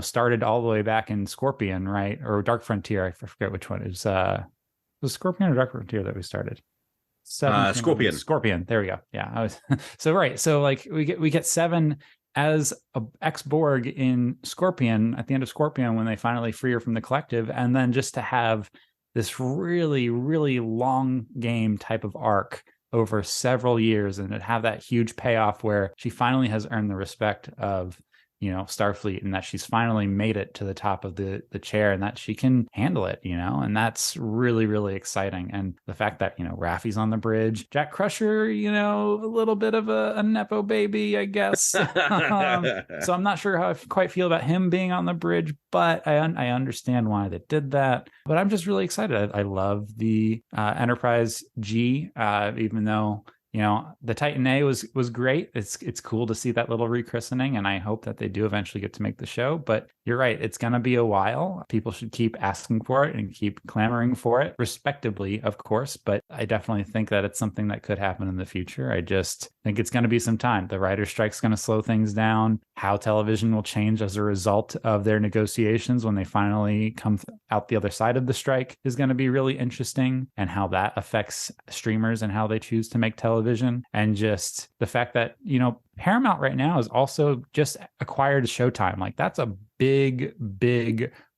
started all the way back in Scorpion, right? Or Dark Frontier. I forget which one. It was Scorpion or Dark Frontier that we started? Scorpion. There we go. Yeah. So like we get Seven as a ex-Borg in Scorpion, at the end of Scorpion, when they finally free her from the collective, and then just to have this really long game type of arc over several years, and to have that huge payoff where she finally has earned the respect of Starfleet, and that she's finally made it to the top of the chair, and that she can handle it, and that's really exciting. And the fact that, Raffi's on the bridge, Jack Crusher, a little bit of a Nepo baby, I guess. So I'm not sure how I quite feel about him being on the bridge, but I understand why they did that. But I'm just really excited. I love the Enterprise G, even though the Titan A was great. It's cool to see that little rechristening, and I hope that they do eventually get to make the show. But you're right, it's going to be a while. People should keep asking for it and keep clamoring for it, respectably, of course. But I definitely think that it's something that could happen in the future. I just think it's going to be some time. The writer's strike's going to slow things down. How television will change as a result of their negotiations when they finally come out the other side of the strike is going to be really interesting, and how that affects streamers and how they choose to make television. And just the fact that, Paramount right now is also just acquired Showtime. Like, that's a big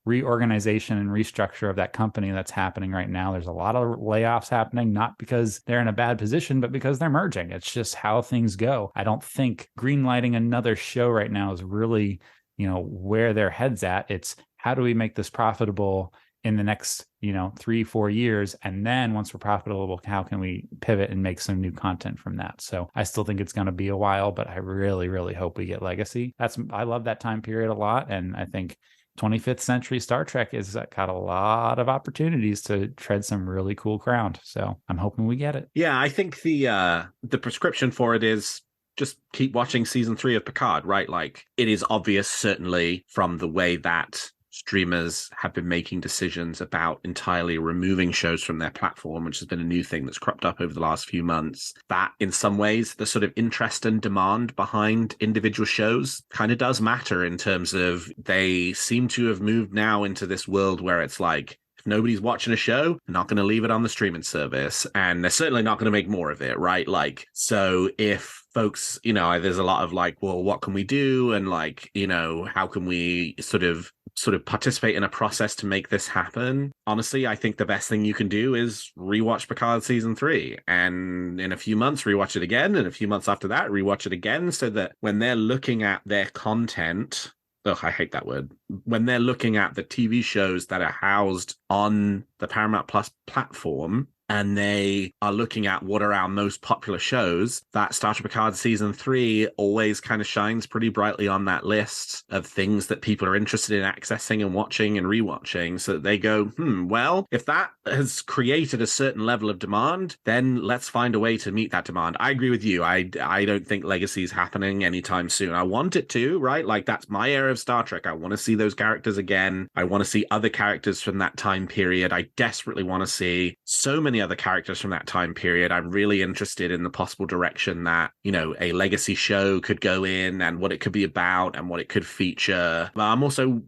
reorganization and restructure of that company that's happening right now. There's a lot of layoffs happening, not because they're in a bad position, but because they're merging. It's just how things go. I don't think greenlighting another show right now is really, where their head's at. It's how do we make this profitable in the next, 3-4 years? And then once we're profitable, how can we pivot and make some new content from that? So I still think it's going to be a while, but I really hope we get Legacy. I love that time period a lot. And I think 25th century Star Trek has got a lot of opportunities to tread some really cool ground. So I'm hoping we get it. Yeah, I think the prescription for it is just keep watching season 3 of Picard, right? Like, it is obvious, certainly, from the way that streamers have been making decisions about entirely removing shows from their platform, which has been a new thing that's cropped up over the last few months, that in some ways the sort of interest and demand behind individual shows kind of does matter, in terms of they seem to have moved now into this world where it's like, if nobody's watching a show, they're not going to leave it on the streaming service, and they're certainly not going to make more of it, right? Like, so if folks, there's a lot of like, well, what can we do? And like, how can we sort of sort of participate in a process to make this happen, honestly, I think the best thing you can do is rewatch Picard season 3, and in a few months rewatch it again, and a few months after that rewatch it again, so that when they're looking at their content, ugh, I hate that word, when they're looking at the TV shows that are housed on the Paramount Plus platform, and they are looking at what are our most popular shows, that Star Trek Picard season 3 always kind of shines pretty brightly on that list of things that people are interested in accessing and watching and rewatching, so that they go, well, if that has created a certain level of demand, then let's find a way to meet that demand. I agree with you. I don't think Legacy is happening anytime soon. I want it to, right? Like, that's my era of Star Trek. I want to see those characters again. I want to see other characters from that time period. I desperately want to see so many other characters from that time period. I'm really interested in the possible direction that, you know, a Legacy show could go in, and what it could be about and what it could feature. But I'm also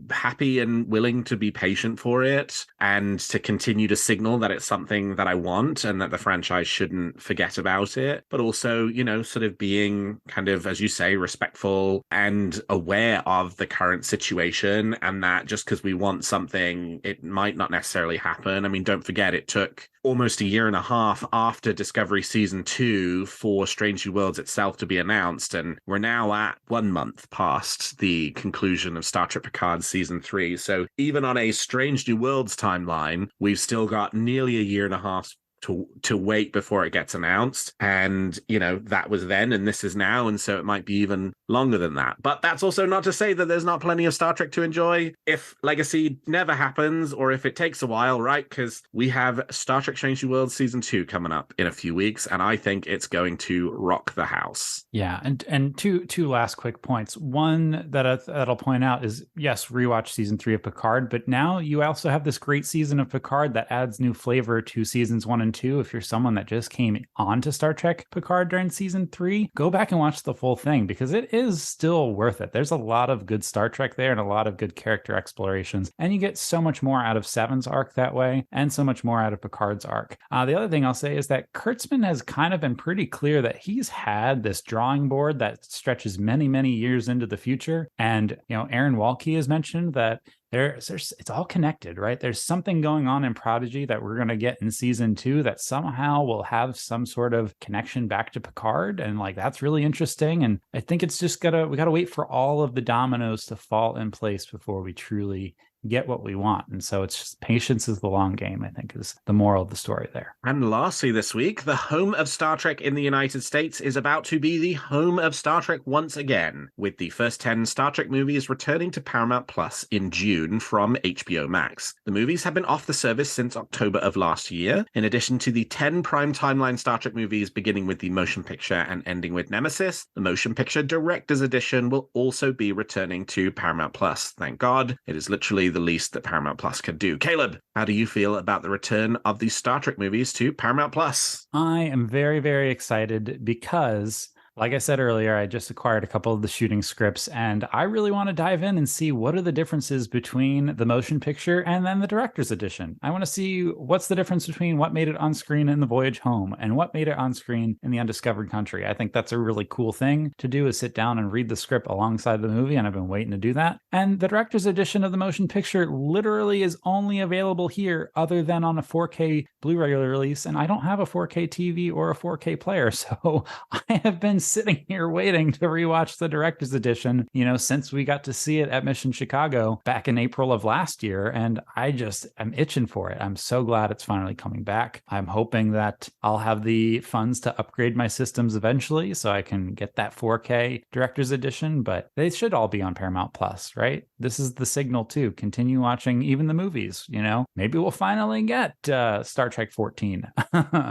happy and willing to be patient for it, and to continue to signal that it's something that I want and that the franchise shouldn't forget about it. But also, you know, sort of being kind of, as you say, respectful and aware of the current situation, and that just because we want something, it might not necessarily happen. I mean, don't forget, it took almost a year and a half after Discovery Season 2 for Strange New Worlds itself to be announced, and we're now at 1 month past the conclusion of Star Trek Picard Season 3. So even on a Strange New Worlds timeline, we've still got nearly a year and a half to wait before it gets announced. And, you know, that was then and this is now, and so it might be even longer than that. But that's also not to say that there's not plenty of Star Trek to enjoy if Legacy never happens, or if it takes a while, right? Because we have Star Trek Strange New Worlds Season 2 coming up in a few weeks, and I think it's going to rock the house. Yeah, and two last quick points. One that I'll point out is, yes, rewatch Season 3 of Picard, but now you also have this great season of Picard that adds new flavor to Seasons 1 and 2. If you're someone that just came on to Star Trek Picard during Season 3, go back and watch the full thing, because it is still worth it. There's a lot of good Star Trek there and a lot of good character explorations, and you get so much more out of Seven's arc that way, and so much more out of Picard's arc. The other thing I'll say is that Kurtzman has kind of been pretty clear that he's had this drawing board that stretches many, many years into the future. And, you know, Aaron Walke has mentioned that it's all connected, right? There's something going on in Prodigy that we're going to get in Season 2 that somehow will have some sort of connection back to Picard. And like, that's really interesting. And I think it's just we got to wait for all of the dominoes to fall in place before we truly get what we want. And so it's just patience is the long game, I think, is the moral of the story there. And lastly this week, the home of Star Trek in the United States is about to be the home of Star Trek once again, with the first 10 Star Trek movies returning to Paramount Plus in June from HBO Max. The movies have been off the service since October of last year, in addition to the 10 prime timeline Star Trek movies beginning with the motion picture and ending with Nemesis. The motion picture director's edition will also be returning to Paramount Plus. Thank God. It is literally the least that Paramount Plus can do. Caleb, how do you feel about the return of these Star Trek movies to Paramount Plus? I am very, very excited because, like I said earlier, I just acquired a couple of the shooting scripts, and I really want to dive in and see what are the differences between the motion picture and then the director's edition. I want to see what's the difference between what made it on screen in The Voyage Home and what made it on screen in The Undiscovered Country. I think that's a really cool thing to do, is sit down and read the script alongside the movie, and I've been waiting to do that. And the director's edition of the motion picture literally is only available here other than on a 4K Blu-ray release, and I don't have a 4K TV or a 4K player, so I have been sitting here waiting to rewatch the director's edition, you know, since we got to see it at Mission Chicago back in April of last year. And I'm itching for it. I'm so glad it's finally coming back. I'm hoping that I'll have the funds to upgrade my systems eventually so I can get that 4K director's edition, but they should all be on Paramount Plus, right? This is the signal to continue watching even the movies, you know? Maybe we'll finally get Star Trek 14,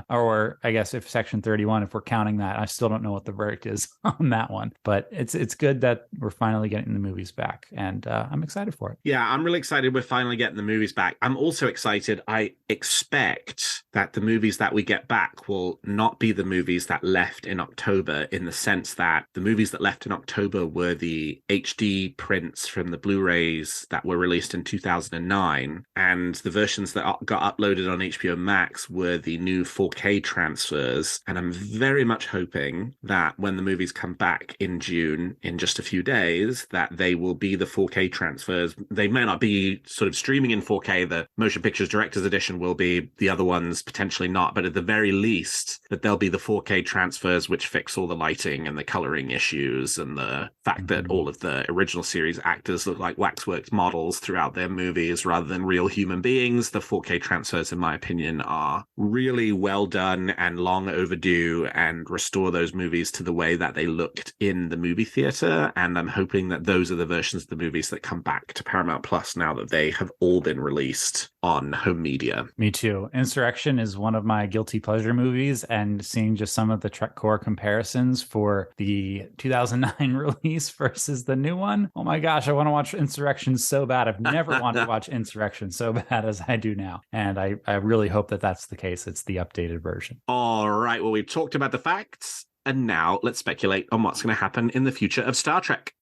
or I guess if Section 31, if we're counting that. I still don't know what the verdict is on that one, but it's good that we're finally getting the movies back, and I'm excited for it. Yeah, I'm really excited we're finally getting the movies back. I'm also excited. I expect that the movies that we get back will not be the movies that left in October, in the sense that the movies that left in October were the HD prints from the Blu-rays that were released in 2009, and the versions that got uploaded on HBO Max were the new 4K transfers. And I'm very much hoping that that when the movies come back in June, in just a few days, that they will be the 4K transfers. They may not be sort of streaming in 4K. The Motion Pictures Director's Edition will be, the other ones potentially not, but at the very least, that they'll be the 4K transfers which fix all the lighting and the coloring issues and the fact that all of the original series actors look like waxworks models throughout their movies rather than real human beings. The 4K transfers, in my opinion, are really well done and long overdue and restore those movies to the way that they looked in the movie theater. And I'm hoping that those are the versions of the movies that come back to Paramount Plus now that they have all been released on home media. Me too. Insurrection is one of my guilty pleasure movies, and seeing just some of the Trek core comparisons for the 2009 release versus the new one. Oh my gosh, I want to watch Insurrection so bad. I've never wanted to watch Insurrection so bad as I do now. And I really hope that that's the case. It's the updated version. All right. Well, we've talked about the facts, and now let's speculate on what's going to happen in the future of Star Trek.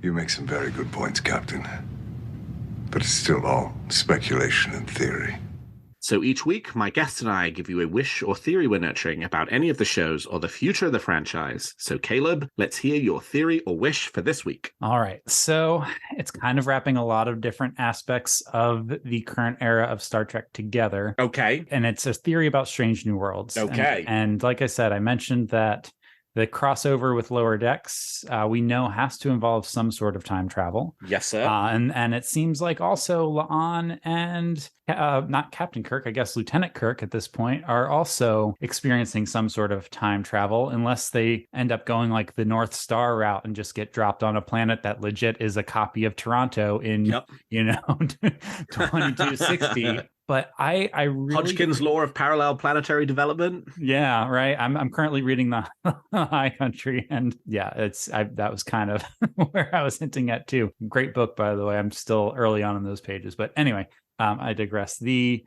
You make some very good points, Captain. But it's still all speculation and theory. So each week, my guests and I give you a wish or theory we're nurturing about any of the shows or the future of the franchise. So Caleb, let's hear your theory or wish for this week. All right. So it's kind of wrapping a lot of different aspects of the current era of Star Trek together. Okay. And it's a theory about Strange New Worlds. Okay. And like I said, I mentioned that the crossover with Lower Decks, we know has to involve some sort of time travel. Yes, sir. And it seems like also La'an and not Captain Kirk, I guess Lieutenant Kirk at this point, are also experiencing some sort of time travel, unless they end up going like the North Star route and just get dropped on a planet that legit is a copy of Toronto in, 2260. But I really... Hodgkin's law of parallel planetary development. Yeah, right. I'm currently reading the High Country, and yeah, that was kind of where I was hinting at too. Great book, by the way. I'm still early on in those pages, but anyway, I digress. The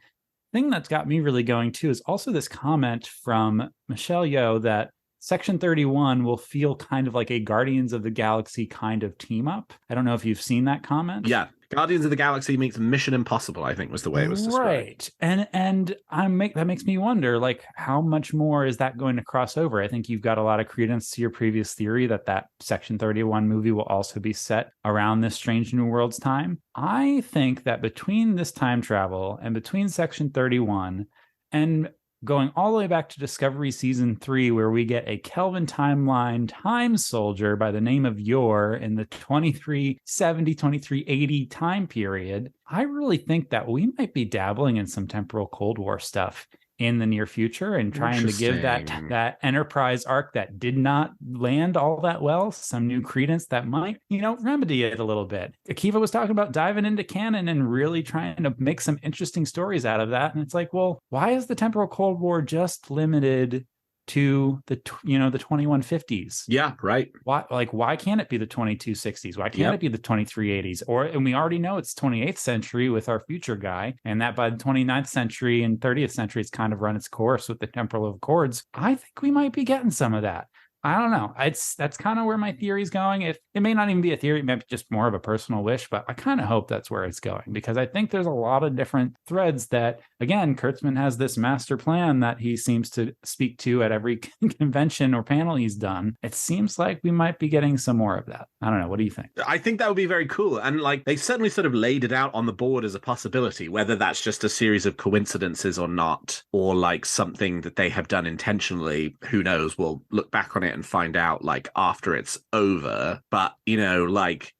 thing that's got me really going too is also this comment from Michelle Yeoh that Section 31 will feel kind of like a Guardians of the Galaxy kind of team up. I don't know if you've seen that comment. Yeah. Guardians of the Galaxy meets Mission Impossible, I think was the way it was described. Right. And that makes me wonder, like, how much more is that going to cross over? I think you've got a lot of credence to your previous theory that Section 31 movie will also be set around this Strange New Worlds time. I think that between this time travel and between Section 31 and going all the way back to Discovery Season 3, where we get a Kelvin timeline time soldier by the name of Yor in the 2370, 2380 time period, I really think that we might be dabbling in some temporal Cold War stuff in the near future and trying to give that Enterprise arc that did not land all that well some new credence that might, remedy it a little bit. Akiva was talking about diving into canon and really trying to make some interesting stories out of that. And it's like, well, why is the temporal Cold War just limited to the 2150s? Yeah, right. Why can't it be the 2260s? Why can't it be the 2380s? And we already know it's 28th century with our future guy, and that by the 29th century and 30th century it's kind of run its course with the temporal accords. I think we might be getting some of that. I don't know. That's kind of where my theory's going. If it may not even be a theory, it might be just more of a personal wish, but I kind of hope that's where it's going, because I think there's a lot of different threads that, again, Kurtzman has this master plan that he seems to speak to at every convention or panel he's done. It seems like we might be getting some more of that. I don't know. What do you think? I think that would be very cool. And they certainly sort of laid it out on the board as a possibility, whether that's just a series of coincidences or not, or like something that they have done intentionally. Who knows? We'll look back on it and find out after it's over. But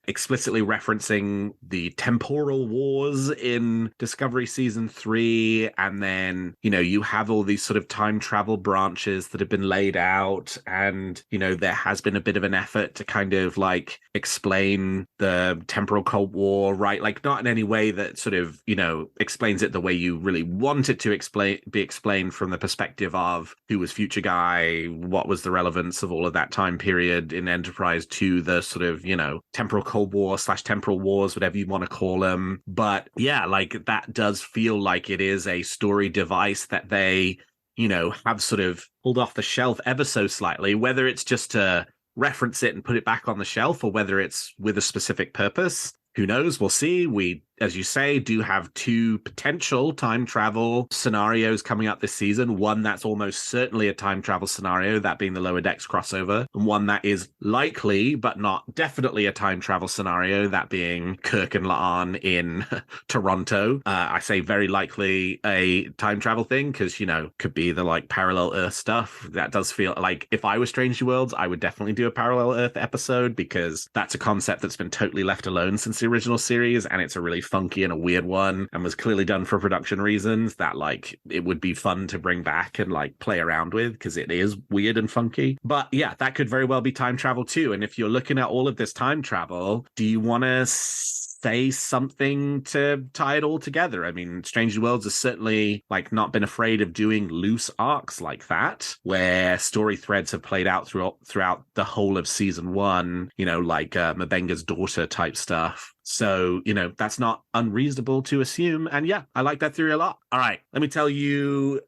explicitly referencing the temporal wars in Discovery Season 3, and then you have all these sort of time travel branches that have been laid out, and there has been a bit of an effort to kind of explain the temporal Cold War, right? Not in any way that sort of explains it the way you really want it to be explained, from the perspective of who was future guy, what was the relevance of all of that time period in Enterprise to the sort of temporal Cold War / temporal wars, whatever you want to call them. But yeah, that does feel like it is a story device that they have sort of pulled off the shelf ever so slightly, whether it's just to reference it and put it back on the shelf, or whether it's with a specific purpose. Who knows? We'll see. We as you say, do have two potential time travel scenarios coming up this season. One that's almost certainly a time travel scenario, that being the Lower Decks crossover, and one that is likely but not definitely a time travel scenario, that being Kirk and La'an in Toronto. I say very likely a time travel thing because, you know, could be the like parallel Earth stuff. That does feel like, if I was Strange New Worlds, I would definitely do a parallel Earth episode, because that's a concept that's been totally left alone since the original series, and it's a really funky and a weird one, and was clearly done for production reasons that like it would be fun to bring back and like play around with, because it is weird and funky. But yeah, that could very well be time travel too. And if you're looking at all of this time travel, do you want to say something to tie it all together? I mean, Strange New Worlds has certainly like not been afraid of doing loose arcs like that, where story threads have played out throughout the whole of season one, you know, like M'Benga's daughter type stuff. So, you know, that's not unreasonable to assume. And yeah, I like that theory a lot. All right, let me tell you,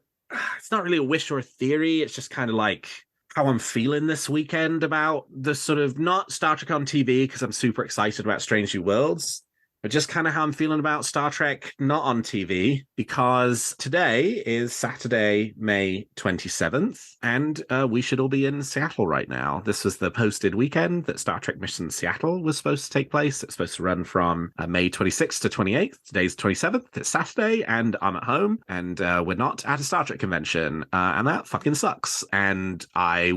it's not really a wish or a theory. It's just kind of like how I'm feeling this weekend about the sort of, not Star Trek on TV, because I'm super excited about Strange New Worlds, but just kind of how I'm feeling about Star Trek not on TV, because today is Saturday, May 27th, and we should all be in Seattle right now. This was the posted weekend that Star Trek Mission Seattle was supposed to take place. It's supposed to run from May 26th to 28th. Today's 27th. It's Saturday, and I'm at home, and we're not at a Star Trek convention, and that fucking sucks. And I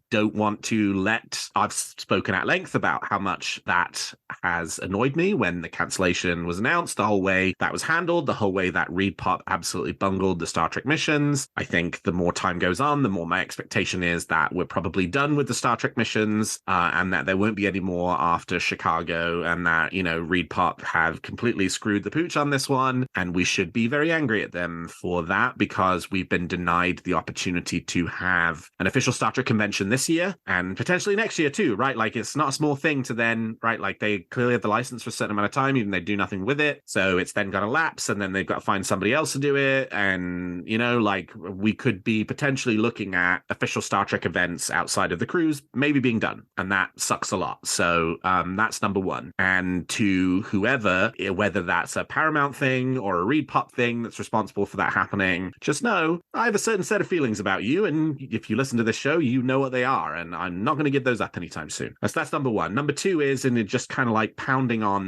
don't want to I've spoken at length about how much that has annoyed me when the cancellation was announced, the whole way that was handled, the whole way that ReedPop absolutely bungled the Star Trek missions. I think the more time goes on, the more my expectation is that we're probably done with the Star Trek missions, and that there won't be any more after Chicago, and that, you know, ReedPop have completely screwed the pooch on this one, and we should be very angry at them for that, because we've been denied the opportunity to have an official Star Trek convention this year, and potentially next year too, right? Like, it's not a small thing to then, right, like they clearly have the license for a certain amount of time, even they do nothing with it, so it's then going to lapse, and then they've got to find somebody else to do it. And, you know, like, we could be potentially looking at official Star Trek events outside of the cruise maybe being done, and that sucks a lot. So that's number one. And to whoever, whether that's a Paramount thing or a ReedPop thing that's responsible for that happening, just know I have a certain set of feelings about you, and if you listen to this show, you know what they are, and I'm not going to give those up anytime soon. That's number one. Number two is, and it just kind of like pounding on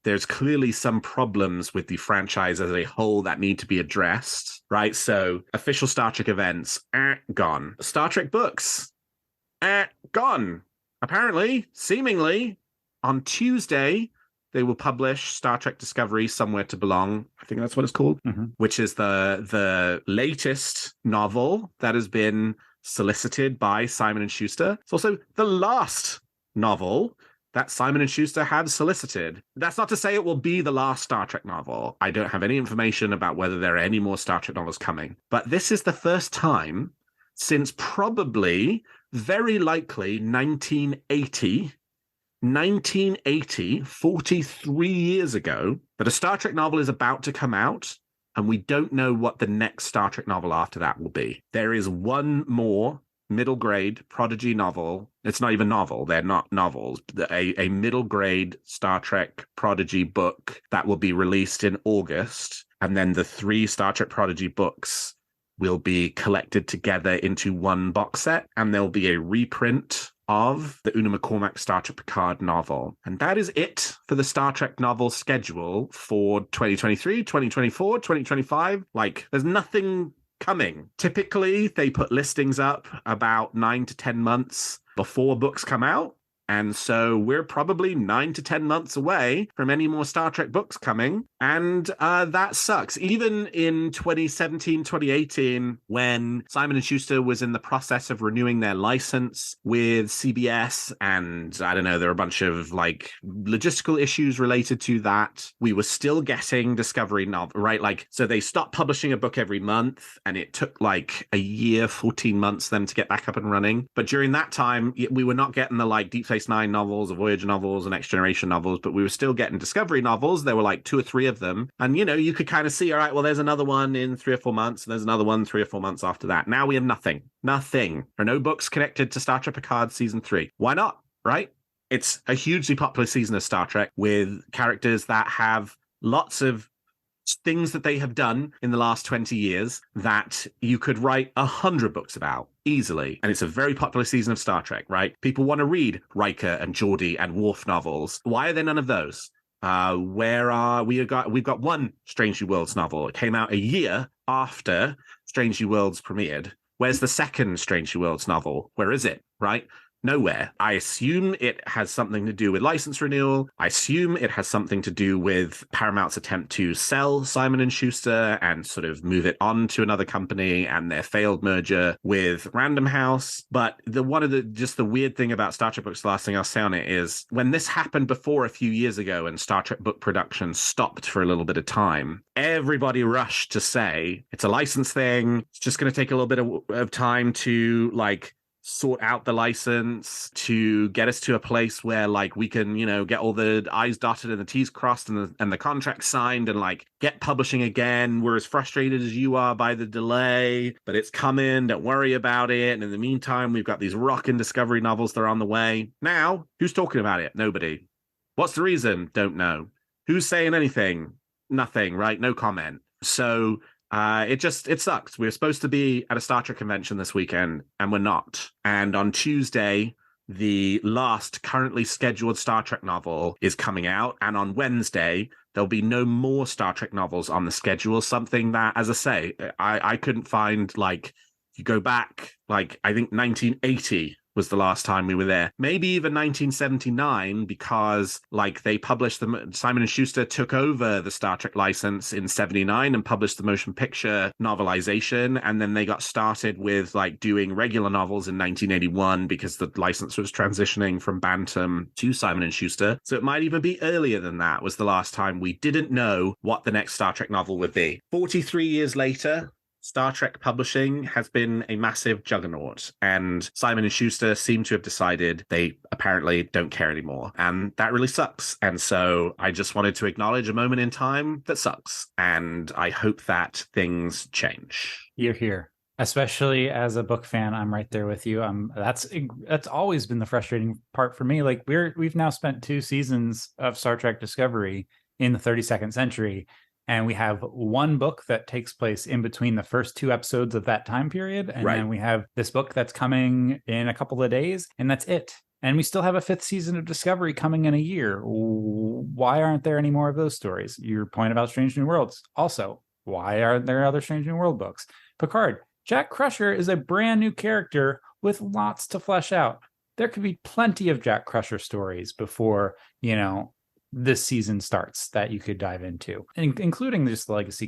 there's clearly some problems with the franchise as a whole that need to be addressed, right? So official Star Trek events, gone. Star Trek books, gone. Apparently, seemingly, on Tuesday, they will publish Star Trek Discovery, Somewhere to Belong. I think that's what it's called, which is the latest novel that has been solicited by Simon & Schuster. It's also the last novel that Simon & Schuster had solicited. That's not to say it will be the last Star Trek novel. I don't have any information about whether there are any more Star Trek novels coming. But this is the first time since probably, very likely, 1980, 43 years ago, that a Star Trek novel is about to come out, and we don't know what the next Star Trek novel after that will be. There is one more middle grade Prodigy novel. It's not even novel. They're not novels. A middle grade Star Trek Prodigy book that will be released in August. And then the 3 Star Trek Prodigy books will be collected together into one box set. And there'll be a reprint of the Una McCormack Star Trek Picard novel. And that is it for the Star Trek novel schedule for 2023, 2024, 2025. Like, there's nothing coming. Typically, they put listings up about 9 to 10 months before books come out. And so we're probably 9 to 10 months away from any more Star Trek books coming. And that sucks. Even in 2017, 2018, when Simon & Schuster was in the process of renewing their license with CBS, and I don't know, there were a bunch of like logistical issues related to that, we were still getting Discovery novel, right? Like, so they stopped publishing a book every month, and it took like a year, 14 months for them to get back up and running. But during that time, we were not getting the like Deep Space Nine novels, or Voyager novels, or Next Generation novels, but we were still getting Discovery novels. There were like 2 or 3 of them. And, you know, you could kind of see, all right, well, there's another one in 3 or 4 months, and there's another one 3 or 4 months after that. Now we have nothing. There are no books connected to Star Trek Picard Season 3. Why not, right? It's a hugely popular season of Star Trek with characters that have lots of things that they have done in the last 20 years that you could write 100 books about easily. And it's a very popular season of Star Trek, right? People want to read Riker and Geordi and Worf novels. Why are there none of those? We've got one Strange New Worlds novel. It came out a year after Strange New Worlds premiered. Where's the second Strange New Worlds novel? Where is it, right? Nowhere. I assume it has something to do with license renewal. I assume it has something to do with Paramount's attempt to sell Simon & Schuster and sort of move it on to another company and their failed merger with Random House. But the weird thing about Star Trek books, the last thing I'll say on it is when this happened before a few years ago and Star Trek book production stopped for a little bit of time, everybody rushed to say it's a license thing. It's just going to take a little bit of time to sort out the license, to get us to a place where we can, get all the I's dotted and the T's crossed and the contract signed and get publishing again. We're as frustrated as you are by the delay, but it's coming. Don't worry about it. And in the meantime, we've got these rockin' Discovery novels that are on the way. Now, who's talking about it? Nobody. What's the reason? Don't know. Who's saying anything? Nothing, right? No comment. So it sucks. We were supposed to be at a Star Trek convention this weekend, and we're not. And on Tuesday, the last currently scheduled Star Trek novel is coming out. And on Wednesday, there'll be no more Star Trek novels on the schedule. Something that, as I say, I couldn't find, you go back, I think 1980 was the last time we were there. Maybe even 1979, because they published Simon & Schuster took over the Star Trek license in 79 and published the motion picture novelization. And then they got started with doing regular novels in 1981 because the license was transitioning from Bantam to Simon & Schuster. So it might even be earlier than that was the last time we didn't know what the next Star Trek novel would be. 43 years later, Star Trek publishing has been a massive juggernaut, and Simon & Schuster seem to have decided they apparently don't care anymore, and that really sucks. And so I just wanted to acknowledge a moment in time that sucks, and I hope that things change. You're here. Especially as a book fan, I'm right there with you. That's always been the frustrating part for me. We've now spent 2 seasons of Star Trek Discovery in the 32nd century. And we have one book that takes place in between the first 2 episodes of that time period. And then we have this book that's coming in a couple of days, and that's it. And we still have a 5th season of Discovery coming in a year. Why aren't there any more of those stories? Your point about Strange New Worlds. Also, why aren't there other Strange New World books? Picard. Jack Crusher is a brand new character with lots to flesh out. There could be plenty of Jack Crusher stories before, this season starts that you could dive into, including just the legacy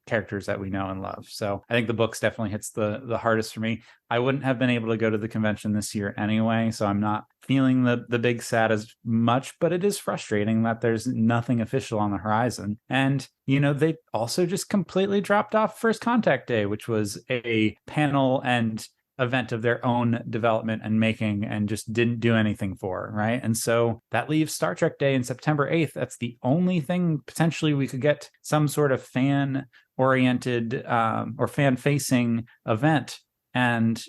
characters that we know and love. So I think the books definitely hits the hardest for me. I wouldn't have been able to go to the convention this year anyway, so I'm not feeling the big sad as much, but it is frustrating that there's nothing official on the horizon. And, they also just completely dropped off First Contact Day, which was a panel and event of their own development and making, and just didn't do anything for, right? And so that leaves Star Trek Day in September 8th. That's the only thing potentially we could get some sort of fan-oriented or fan-facing event. And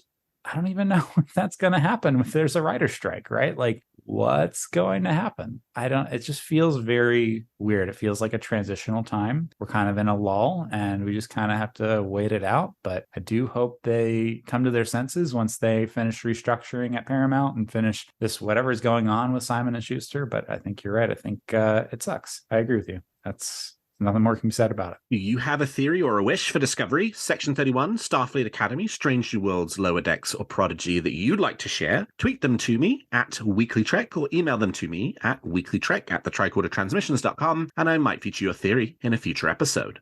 I don't even know if that's going to happen if there's a writer's strike, right? What's going to happen? It just feels very weird. It feels like a transitional time. We're kind of in a lull and we just kind of have to wait it out. But I do hope they come to their senses once they finish restructuring at Paramount and finish this, whatever's going on with Simon & Schuster. But I think you're right. I think it sucks. I agree with you. That's nothing more can be said about it. Do you have a theory or a wish for Discovery, Section 31, Starfleet Academy, Strange New Worlds, Lower Decks, or Prodigy that you'd like to share? Tweet them to me at WeeklyTrek or email them to me at weeklytrek@thetricordertransmissions.com, and I might feature your theory in a future episode.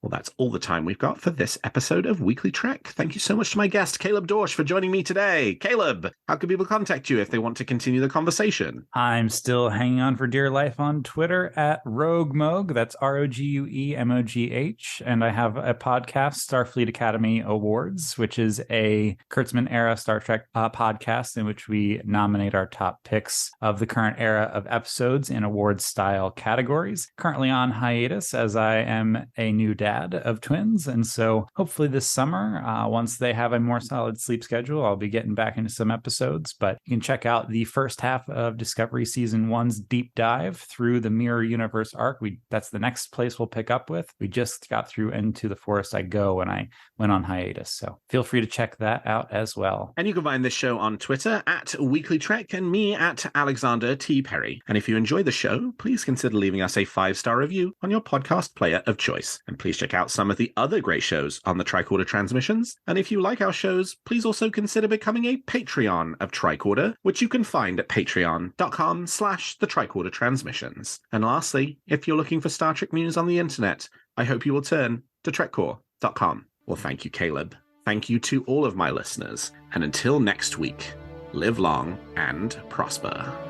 Well, that's all the time we've got for this episode of Weekly Trek. Thank you so much to my guest, Caleb Dorsch, for joining me today. Caleb, how can people contact you if they want to continue the conversation? I'm still hanging on for dear life on Twitter at RogueMogue. That's RogueMoGh. And I have a podcast, Starfleet Academy Awards, which is a Kurtzman era Star Trek podcast in which we nominate our top picks of the current era of episodes in awards style categories. Currently on hiatus as I am a new dad dad of twins. And so hopefully this summer, once they have a more solid sleep schedule, I'll be getting back into some episodes. But you can check out the first half of Discovery Season 1's deep dive through the Mirror Universe arc. That's the next place we'll pick up with. We just got through Into the Forest I Go when I went on hiatus. So feel free to check that out as well. And you can find this show on Twitter at WeeklyTrek and me at Alexander T. Perry. And if you enjoy the show, please consider leaving us a 5-star review on your podcast player of choice. And please check out some of the other great shows on the Tricorder Transmissions. And if you like our shows, please also consider becoming a Patreon of Tricorder, which you can find at patreon.com/the Tricorder Transmissions. And lastly, if you're looking for Star Trek news on the internet, I hope you will turn to trekcore.com. Well, thank you, Caleb. Thank you to all of my listeners. And until next week, live long and prosper.